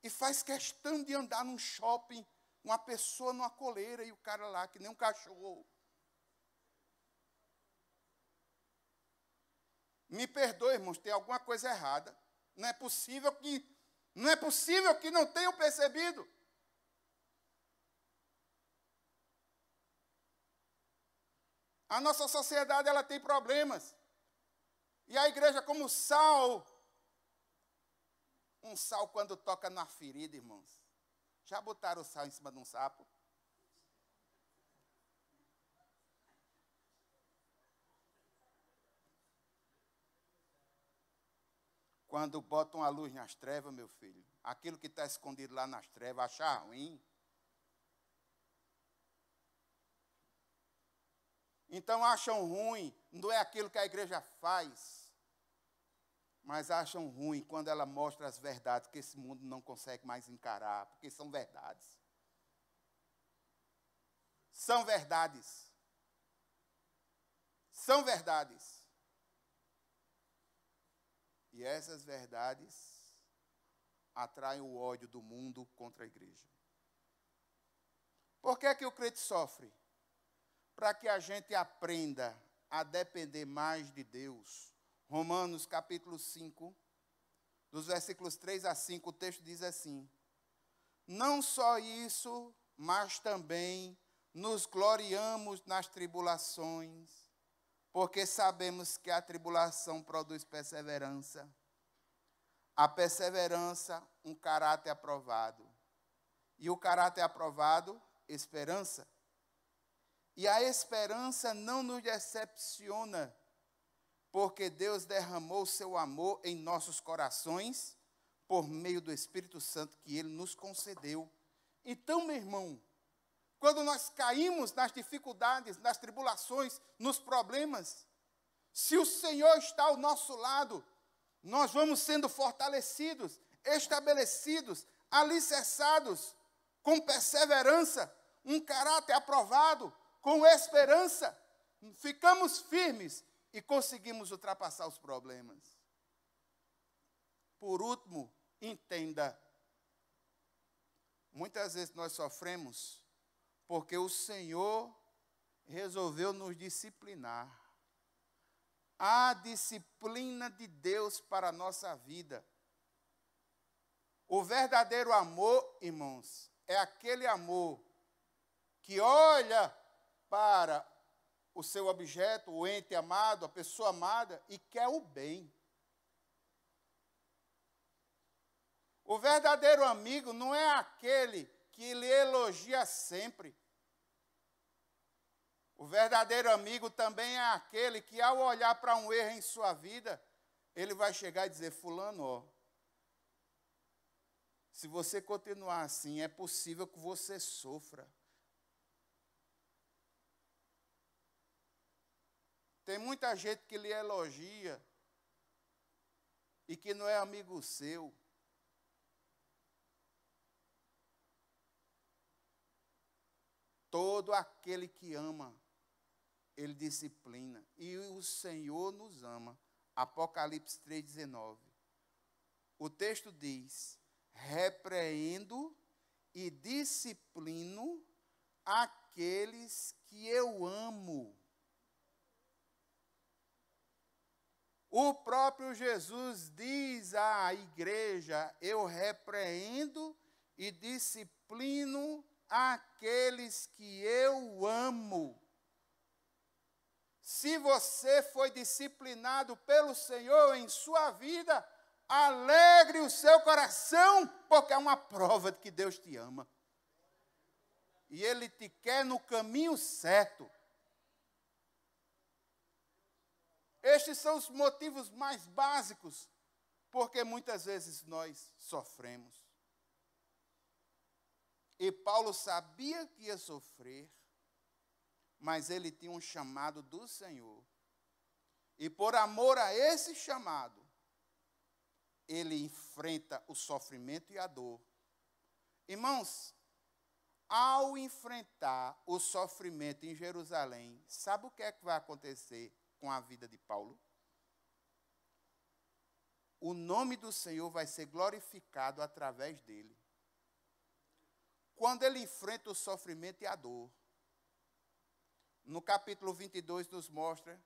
E faz questão de andar num shopping, uma pessoa numa coleira e o cara lá, que nem um cachorro. Me perdoe, irmãos, tem alguma coisa errada. Não é possível que não tenham percebido. A nossa sociedade, ela tem problemas. E a igreja como sal. Um sal quando toca na ferida, irmãos. Já botaram o sal em cima de um sapo? Quando botam a luz nas trevas, meu filho, aquilo que está escondido lá nas trevas, achar ruim. Então acham ruim, não é aquilo que a igreja faz, mas acham ruim quando ela mostra as verdades que esse mundo não consegue mais encarar, porque são verdades. São verdades. São verdades. E essas verdades atraem o ódio do mundo contra a igreja. Por que é que o crente sofre? Para que a gente aprenda a depender mais de Deus. Romanos capítulo 5, dos versículos 3 a 5, o texto diz assim: não só isso, mas também nos gloriamos nas tribulações, porque sabemos que a tribulação produz perseverança. A perseverança, um caráter aprovado. E o caráter aprovado, esperança. E a esperança não nos decepciona, porque Deus derramou o seu amor em nossos corações, por meio do Espírito Santo que Ele nos concedeu. Então, meu irmão, quando nós caímos nas dificuldades, nas tribulações, nos problemas, se o Senhor está ao nosso lado, nós vamos sendo fortalecidos, estabelecidos, alicerçados, com perseverança, um caráter aprovado, com esperança, ficamos firmes e conseguimos ultrapassar os problemas. Por último, entenda, muitas vezes nós sofremos porque o Senhor resolveu nos disciplinar. A disciplina de Deus para a nossa vida. O verdadeiro amor, irmãos, é aquele amor que olha para o seu objeto, o ente amado, a pessoa amada, e quer o bem. O verdadeiro amigo não é aquele que lhe elogia sempre. O verdadeiro amigo também é aquele que, ao olhar para um erro em sua vida, ele vai chegar e dizer: fulano, ó, se você continuar assim, é possível que você sofra. Tem muita gente que lhe elogia e que não é amigo seu. Todo aquele que ama, Ele disciplina. E o Senhor nos ama. Apocalipse 3,19. O texto diz: repreendo e disciplino aqueles que eu amo. O próprio Jesus diz à igreja: eu repreendo e disciplino aqueles que eu amo. Se você foi disciplinado pelo Senhor em sua vida, alegre o seu coração, porque é uma prova de que Deus te ama. E Ele te quer no caminho certo. Estes são os motivos mais básicos, porque muitas vezes nós sofremos. E Paulo sabia que ia sofrer, mas ele tinha um chamado do Senhor. E por amor a esse chamado, ele enfrenta o sofrimento e a dor. Irmãos, ao enfrentar o sofrimento em Jerusalém, sabe o que é que vai acontecer com a vida de Paulo? O nome do Senhor vai ser glorificado através dele. Quando ele enfrenta o sofrimento e a dor, no capítulo 22 nos mostra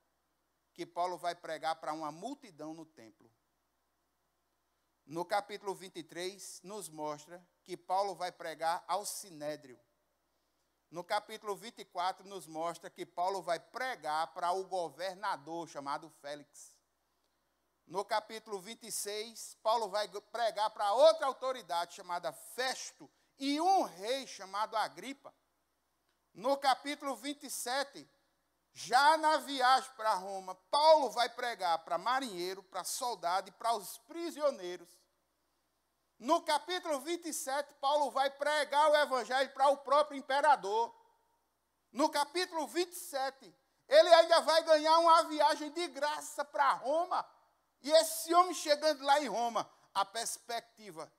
que Paulo vai pregar para uma multidão no templo. No capítulo 23 nos mostra que Paulo vai pregar ao Sinédrio. No capítulo 24 nos mostra que Paulo vai pregar para o governador chamado Félix. No capítulo 26, Paulo vai pregar para outra autoridade chamada Festo e um rei chamado Agripa. No capítulo 27, já na viagem para Roma, Paulo vai pregar para marinheiro, para soldado e para os prisioneiros. No capítulo 27, Paulo vai pregar o evangelho para o próprio imperador. No capítulo 27, ele ainda vai ganhar uma viagem de graça para Roma. E esse homem chegando lá em Roma, a perspectiva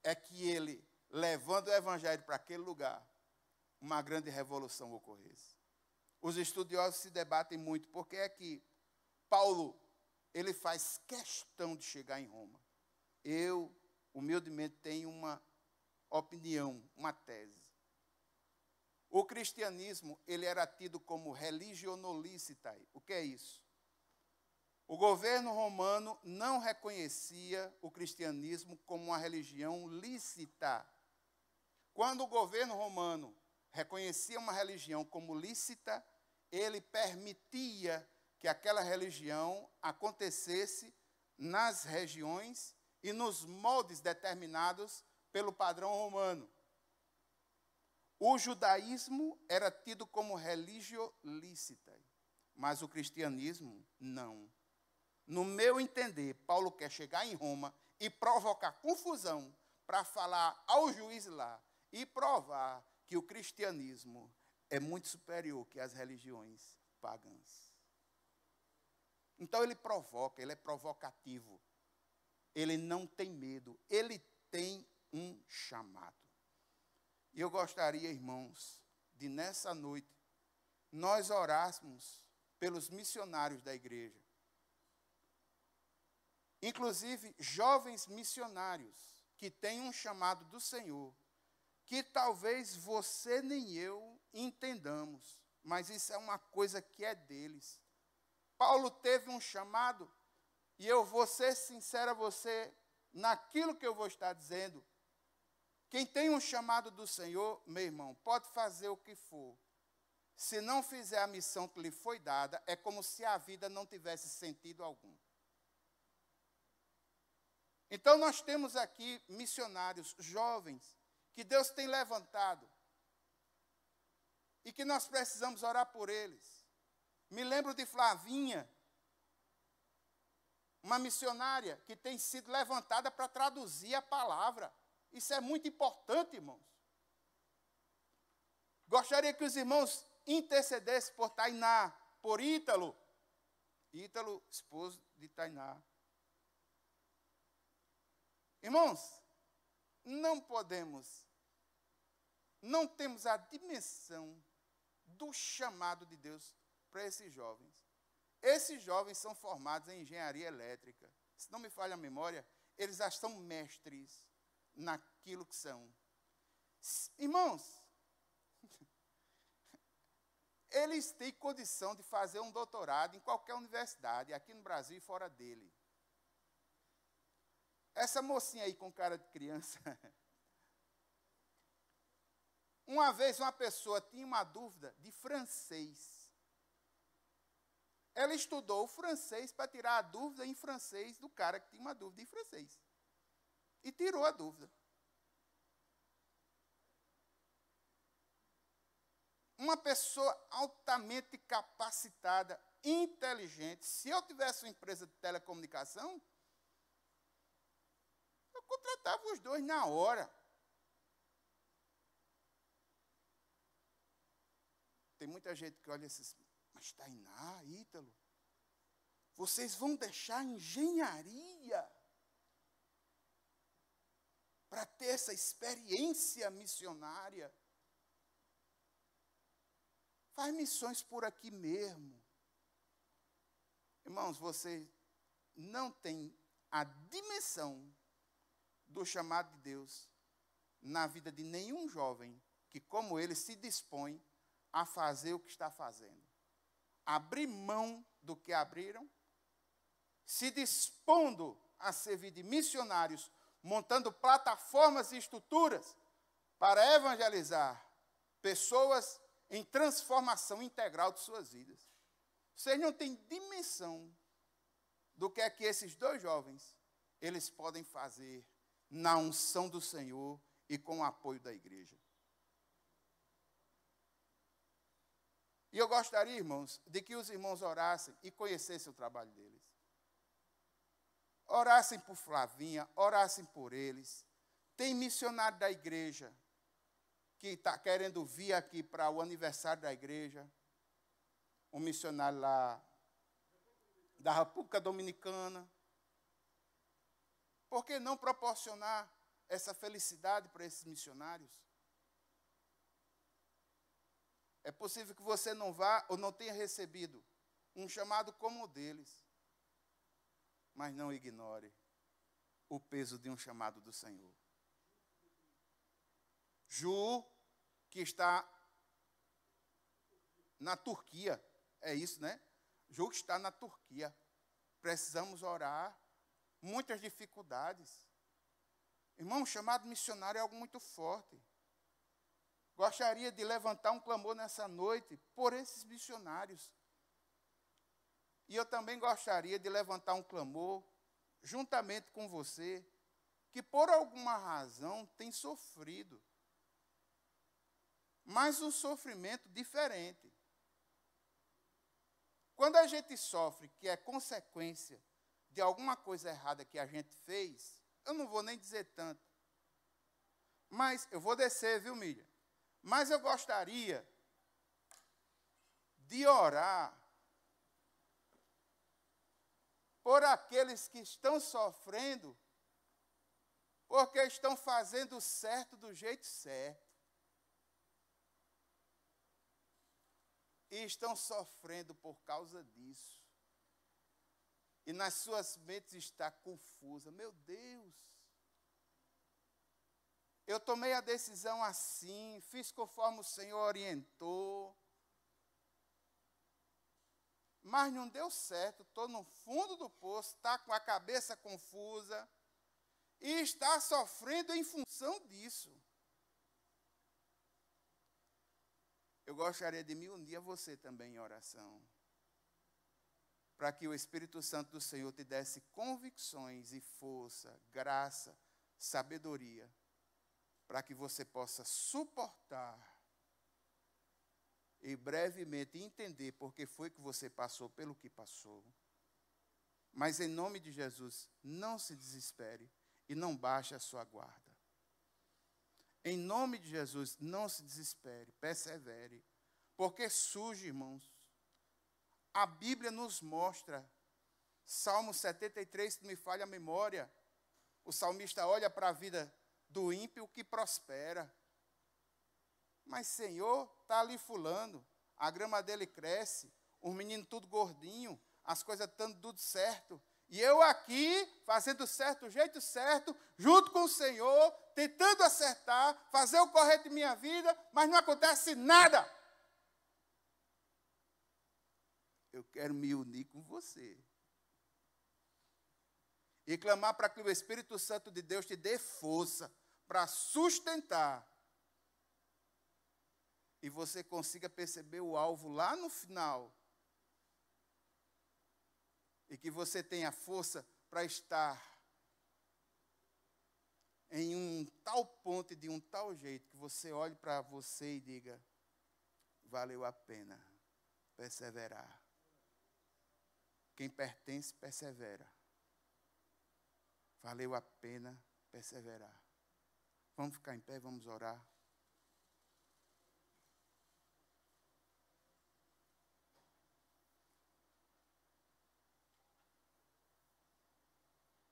é que ele, levando o evangelho para aquele lugar, uma grande revolução ocorresse. Os estudiosos se debatem muito, porque é que Paulo, ele faz questão de chegar em Roma. Eu, humildemente, tenho uma opinião, uma tese. O cristianismo, ele era tido como religionolicitai. O que é isso? O governo romano não reconhecia o cristianismo como uma religião lícita. Quando o governo romano reconhecia uma religião como lícita, ele permitia que aquela religião acontecesse nas regiões e nos moldes determinados pelo padrão romano. O judaísmo era tido como religio lícita, mas o cristianismo não. No meu entender, Paulo quer chegar em Roma e provocar confusão para falar ao juiz lá e provar que o cristianismo é muito superior que as religiões pagãs. Então ele provoca, ele é provocativo. Ele não tem medo, ele tem um chamado. E eu gostaria, irmãos, de nessa noite nós orássemos pelos missionários da igreja. Inclusive, jovens missionários que têm um chamado do Senhor, que talvez você nem eu entendamos, mas isso é uma coisa que é deles. Paulo teve um chamado, e eu vou ser sincero a você, naquilo que eu vou estar dizendo. Quem tem um chamado do Senhor, meu irmão, pode fazer o que for. Se não fizer a missão que lhe foi dada, é como se a vida não tivesse sentido algum. Então nós temos aqui missionários jovens, que Deus tem levantado, e que nós precisamos orar por eles. Me lembro de Flavinha, uma missionária que tem sido levantada para traduzir a palavra. Isso é muito importante, irmãos. Gostaria que os irmãos intercedessem por Tainá, por Ítalo. Ítalo, esposo de Tainá. Irmãos, não temos a dimensão do chamado de Deus para esses jovens. Esses jovens são formados em engenharia elétrica. Se não me falha a memória, eles já são mestres naquilo que são. Irmãos, eles têm condição de fazer um doutorado em qualquer universidade, aqui no Brasil e fora dele. Essa mocinha aí com cara de criança. Uma vez uma pessoa tinha uma dúvida de francês. Ela estudou o francês para tirar a dúvida em francês do cara que tinha uma dúvida em francês. E tirou a dúvida. Uma pessoa altamente capacitada, inteligente. Se eu tivesse uma empresa de telecomunicação, eu contratava os dois na hora. Tem muita gente que olha assim, mas Tainá, Ítalo, vocês vão deixar a engenharia para ter essa experiência missionária? Faz missões por aqui mesmo. Irmãos, vocês não têm a dimensão do chamado de Deus na vida de nenhum jovem que, como ele, se dispõe a fazer o que está fazendo. Abrir mão do que abriram, se dispondo a servir de missionários, montando plataformas e estruturas para evangelizar pessoas em transformação integral de suas vidas. Vocês não têm dimensão do que é que esses dois jovens, eles podem fazer na unção do Senhor e com o apoio da igreja. E eu gostaria, irmãos, de que os irmãos orassem e conhecessem o trabalho deles. Orassem por Flavinha, orassem por eles. Tem missionário da igreja que está querendo vir aqui para o aniversário da igreja. Um missionário lá da República Dominicana. Por que não proporcionar essa felicidade para esses missionários? É possível que você não vá ou não tenha recebido um chamado como o deles. Mas não ignore o peso de um chamado do Senhor. Ju, que está na Turquia. É isso, né? Ju está na Turquia. Precisamos orar. Muitas dificuldades. Irmão, o chamado missionário é algo muito forte. Gostaria de levantar um clamor nessa noite por esses missionários. E eu também gostaria de levantar um clamor, juntamente com você, que por alguma razão tem sofrido. Mas um sofrimento diferente. Quando a gente sofre, que é consequência de alguma coisa errada que a gente fez, eu não vou nem dizer tanto. Mas eu vou descer, viu, Miriam? Mas eu gostaria de orar por aqueles que estão sofrendo, porque estão fazendo o certo do jeito certo. E estão sofrendo por causa disso. E nas suas mentes está confusa. Meu Deus! Eu tomei a decisão assim, fiz conforme o Senhor orientou. Mas não deu certo, estou no fundo do poço, está com a cabeça confusa e está sofrendo em função disso. Eu gostaria de me unir a você também em oração, para que o Espírito Santo do Senhor te desse convicções e força, graça, sabedoria, para que você possa suportar e brevemente entender por que foi que você passou pelo que passou. Mas em nome de Jesus, não se desespere e não baixe a sua guarda. Em nome de Jesus, não se desespere, persevere, porque surge, irmãos. A Bíblia nos mostra, Salmo 73, se não me falha a memória, o salmista olha para a vida do ímpio que prospera. Mas, Senhor, está ali fulano, a grama dele cresce, os meninos tudo gordinho, as coisas estão tudo certo. E eu aqui, fazendo certo, o jeito certo, junto com o Senhor, tentando acertar, fazer o correto em minha vida, mas não acontece nada. Eu quero me unir com você. E clamar para que o Espírito Santo de Deus te dê força para sustentar. E você consiga perceber o alvo lá no final. E que você tenha força para estar em um tal ponto e de um tal jeito que você olhe para você e diga, valeu a pena perseverar. Quem pertence, persevera. Valeu a pena perseverar. Vamos ficar em pé, vamos orar.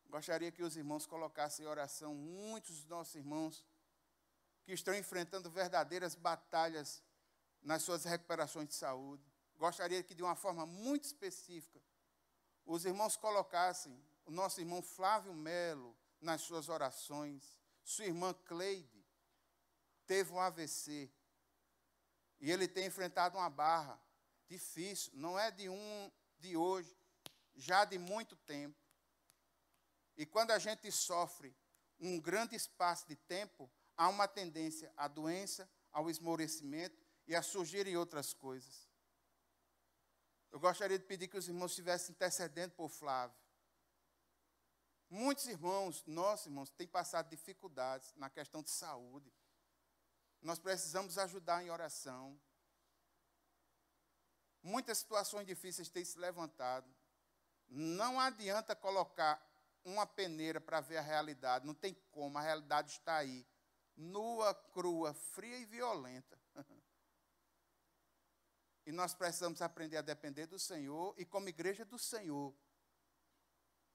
Gostaria que os irmãos colocassem em oração muitos dos nossos irmãos que estão enfrentando verdadeiras batalhas nas suas recuperações de saúde. Gostaria que, de uma forma muito específica, os irmãos colocassem o nosso irmão Flávio Melo nas suas orações. Sua irmã Cleide teve um AVC e ele tem enfrentado uma barra difícil, não é de hoje, já de muito tempo. E quando a gente sofre um grande espaço de tempo, há uma tendência à doença, ao esmorecimento e a surgirem outras coisas. Eu gostaria de pedir que os irmãos estivessem intercedendo por Flávio. Muitos irmãos, nossos irmãos, têm passado dificuldades na questão de saúde. Nós precisamos ajudar em oração. Muitas situações difíceis têm se levantado. Não adianta colocar uma peneira para ver a realidade. Não tem como, a realidade está aí. Nua, crua, fria e violenta. E nós precisamos aprender a depender do Senhor e, como igreja do Senhor,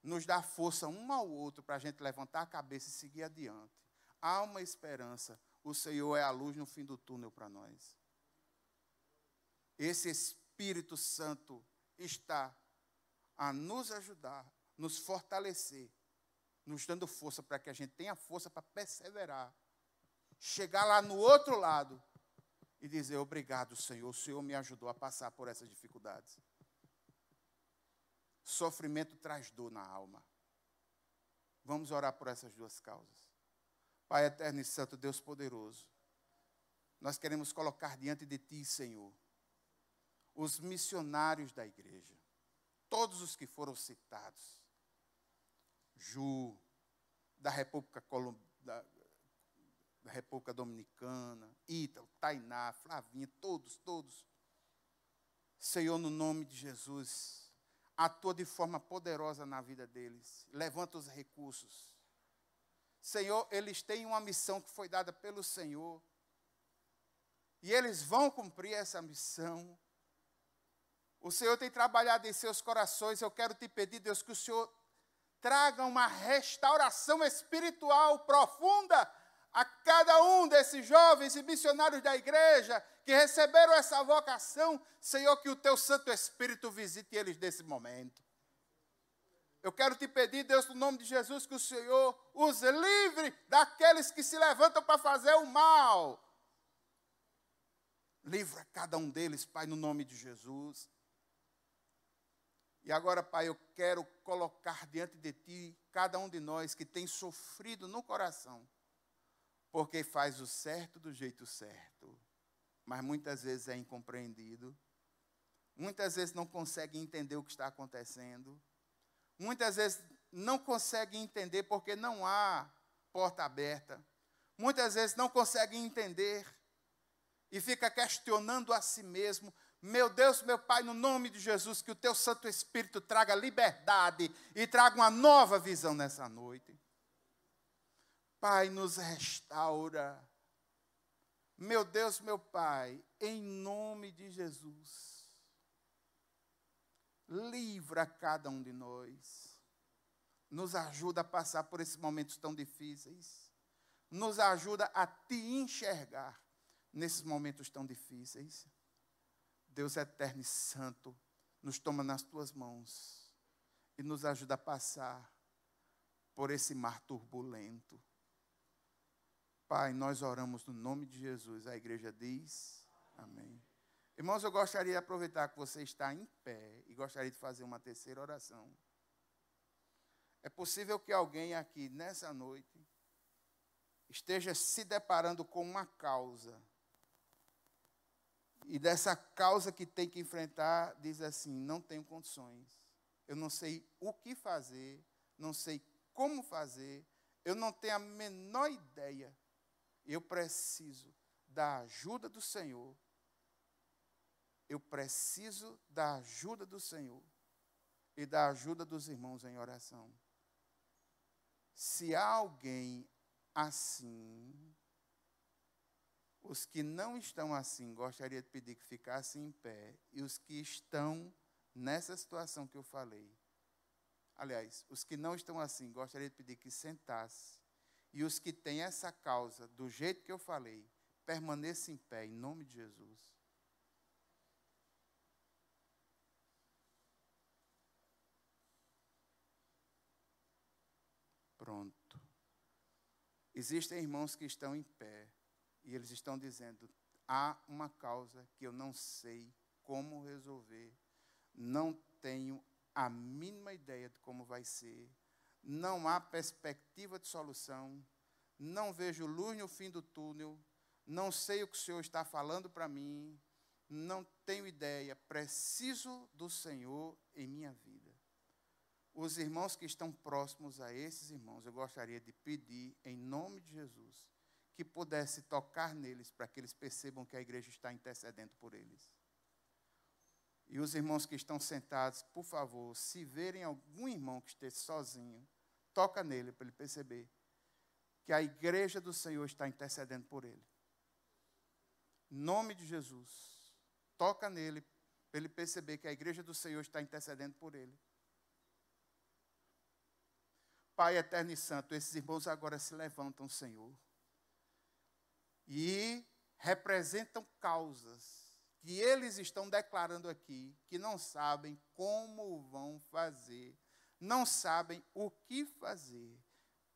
nos dar força um ao outro para a gente levantar a cabeça e seguir adiante. Há uma esperança. O Senhor é a luz no fim do túnel para nós. Esse Espírito Santo está a nos ajudar, nos fortalecer, nos dando força para que a gente tenha força para perseverar. Chegar lá no outro lado e dizer: obrigado, Senhor, o Senhor me ajudou a passar por essas dificuldades. Sofrimento traz dor na alma. Vamos orar por essas duas causas. Pai eterno e santo, Deus poderoso, nós queremos colocar diante de Ti, Senhor, os missionários da igreja, todos os que foram citados, Ju, da República da República Dominicana, Ítalo, Tainá, Flavinha, todos. Senhor, no nome de Jesus, atua de forma poderosa na vida deles. Levanta os recursos. Senhor, eles têm uma missão que foi dada pelo Senhor. E eles vão cumprir essa missão. O Senhor tem trabalhado em seus corações. Eu quero te pedir, Deus, que o Senhor traga uma restauração espiritual profunda a cada um desses jovens e missionários da igreja que receberam essa vocação. Senhor, que o teu Santo Espírito visite eles nesse momento. Eu quero te pedir, Deus, no nome de Jesus, que o Senhor os livre daqueles que se levantam para fazer o mal. Livra cada um deles, Pai, no nome de Jesus. E agora, Pai, eu quero colocar diante de Ti cada um de nós que tem sofrido no coração, porque faz o certo do jeito certo, mas muitas vezes é incompreendido, muitas vezes não consegue entender o que está acontecendo, muitas vezes não consegue entender porque não há porta aberta, muitas vezes não consegue entender e fica questionando a si mesmo. Meu Deus, meu Pai, no nome de Jesus, que o Teu Santo Espírito traga liberdade e traga uma nova visão nessa noite. Pai, nos restaura. Meu Deus, meu Pai, em nome de Jesus, livra cada um de nós. Nos ajuda a passar por esses momentos tão difíceis. Nos ajuda a Te enxergar nesses momentos tão difíceis. Deus eterno e santo, nos toma nas Tuas mãos e nos ajuda a passar por esse mar turbulento. Pai, nós oramos no nome de Jesus. A igreja diz amém. Irmãos, eu gostaria de aproveitar que você está em pé e gostaria de fazer uma terceira oração. É possível que alguém aqui nessa noite esteja se deparando com uma causa. E dessa causa que tem que enfrentar, diz assim: não tenho condições. Eu não sei o que fazer, não sei como fazer, eu não tenho a menor ideia. Eu preciso da ajuda do Senhor. Eu preciso da ajuda do Senhor e da ajuda dos irmãos em oração. Se há alguém assim, os que não estão assim, gostaria de pedir que ficassem em pé. E os que estão nessa situação que eu falei, aliás, os que não estão assim, gostaria de pedir que sentassem. E os que têm essa causa, do jeito que eu falei, permaneçam em pé, em nome de Jesus. Pronto. Existem irmãos que estão em pé. E eles estão dizendo: há uma causa que eu não sei como resolver, não tenho a mínima ideia de como vai ser, não há perspectiva de solução, não vejo luz no fim do túnel, não sei o que o Senhor está falando para mim, não tenho ideia, preciso do Senhor em minha vida. Os irmãos que estão próximos a esses irmãos, eu gostaria de pedir, em nome de Jesus, que pudesse tocar neles, para que eles percebam que a igreja está intercedendo por eles. E os irmãos que estão sentados, por favor, se verem algum irmão que esteja sozinho, toca nele, para ele perceber que a igreja do Senhor está intercedendo por ele. Em nome de Jesus, toca nele, para ele perceber que a igreja do Senhor está intercedendo por ele. Pai eterno e santo, esses irmãos agora se levantam, Senhor, e representam causas que eles estão declarando aqui, que não sabem como vão fazer, não sabem o que fazer,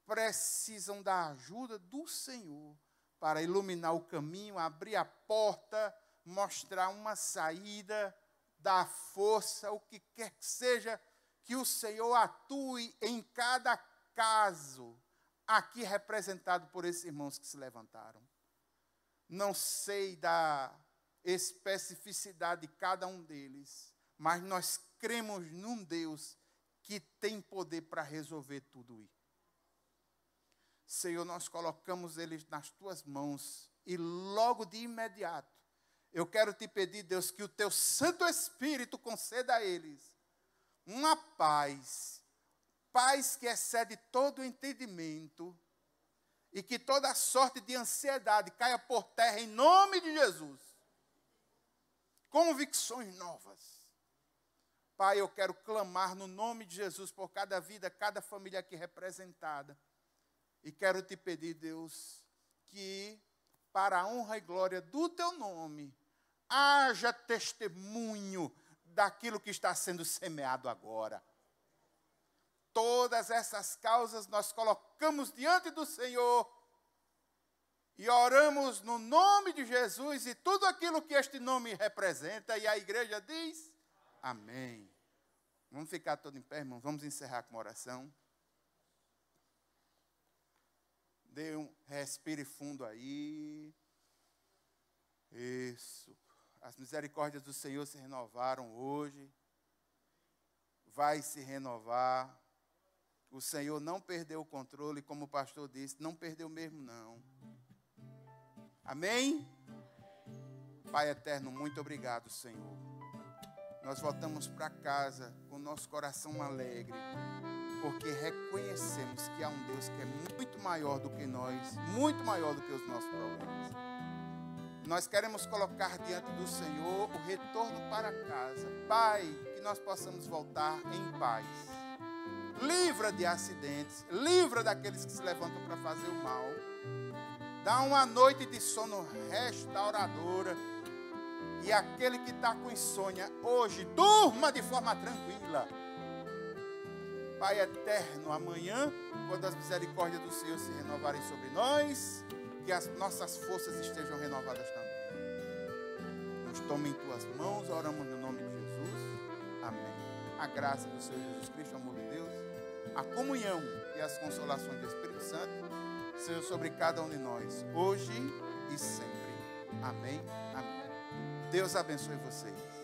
precisam da ajuda do Senhor para iluminar o caminho, abrir a porta, mostrar uma saída, dar força, o que quer que seja, que o Senhor atue em cada caso, aqui representado por esses irmãos que se levantaram. Não sei da especificidade de cada um deles, mas nós cremos num Deus que tem poder para resolver tudo isso. Senhor, nós colocamos eles nas tuas mãos e logo de imediato, eu quero te pedir, Deus, que o teu Santo Espírito conceda a eles uma paz que excede todo o entendimento e que toda sorte de ansiedade caia por terra em nome de Jesus. Convicções novas. Pai, eu quero clamar no nome de Jesus por cada vida, cada família aqui representada. E quero te pedir, Deus, que para a honra e glória do teu nome, haja testemunho daquilo que está sendo semeado agora. Todas essas causas nós colocamos diante do Senhor e oramos no nome de Jesus e tudo aquilo que este nome representa. E a igreja diz, amém. Vamos ficar todos em pé, irmão. Vamos encerrar com uma oração. Dê um respire fundo aí. Isso. As misericórdias do Senhor se renovaram hoje. Vai se renovar. O Senhor não perdeu o controle, como o pastor disse, não perdeu mesmo não. Amém? Pai eterno, muito obrigado, Senhor. Nós voltamos para casa com o nosso coração alegre, porque reconhecemos que há um Deus que é muito maior do que nós, muito maior do que os nossos problemas. Nós queremos colocar diante do Senhor o retorno para casa. Pai, que nós possamos voltar em paz. Livra de acidentes, livra daqueles que se levantam para fazer o mal. Dá uma noite de sono restauradora. E aquele que está com insônia hoje, durma de forma tranquila. Pai eterno, amanhã, quando as misericórdias do Senhor se renovarem sobre nós, que as nossas forças estejam renovadas também. Nos toma em tuas mãos, oramos no nome de Jesus. Amém. A graça do Senhor Jesus Cristo, o amor de Deus, a comunhão e as consolações do Espírito Santo sejam sobre cada um de nós, hoje e sempre. Amém. Amém. Deus abençoe vocês.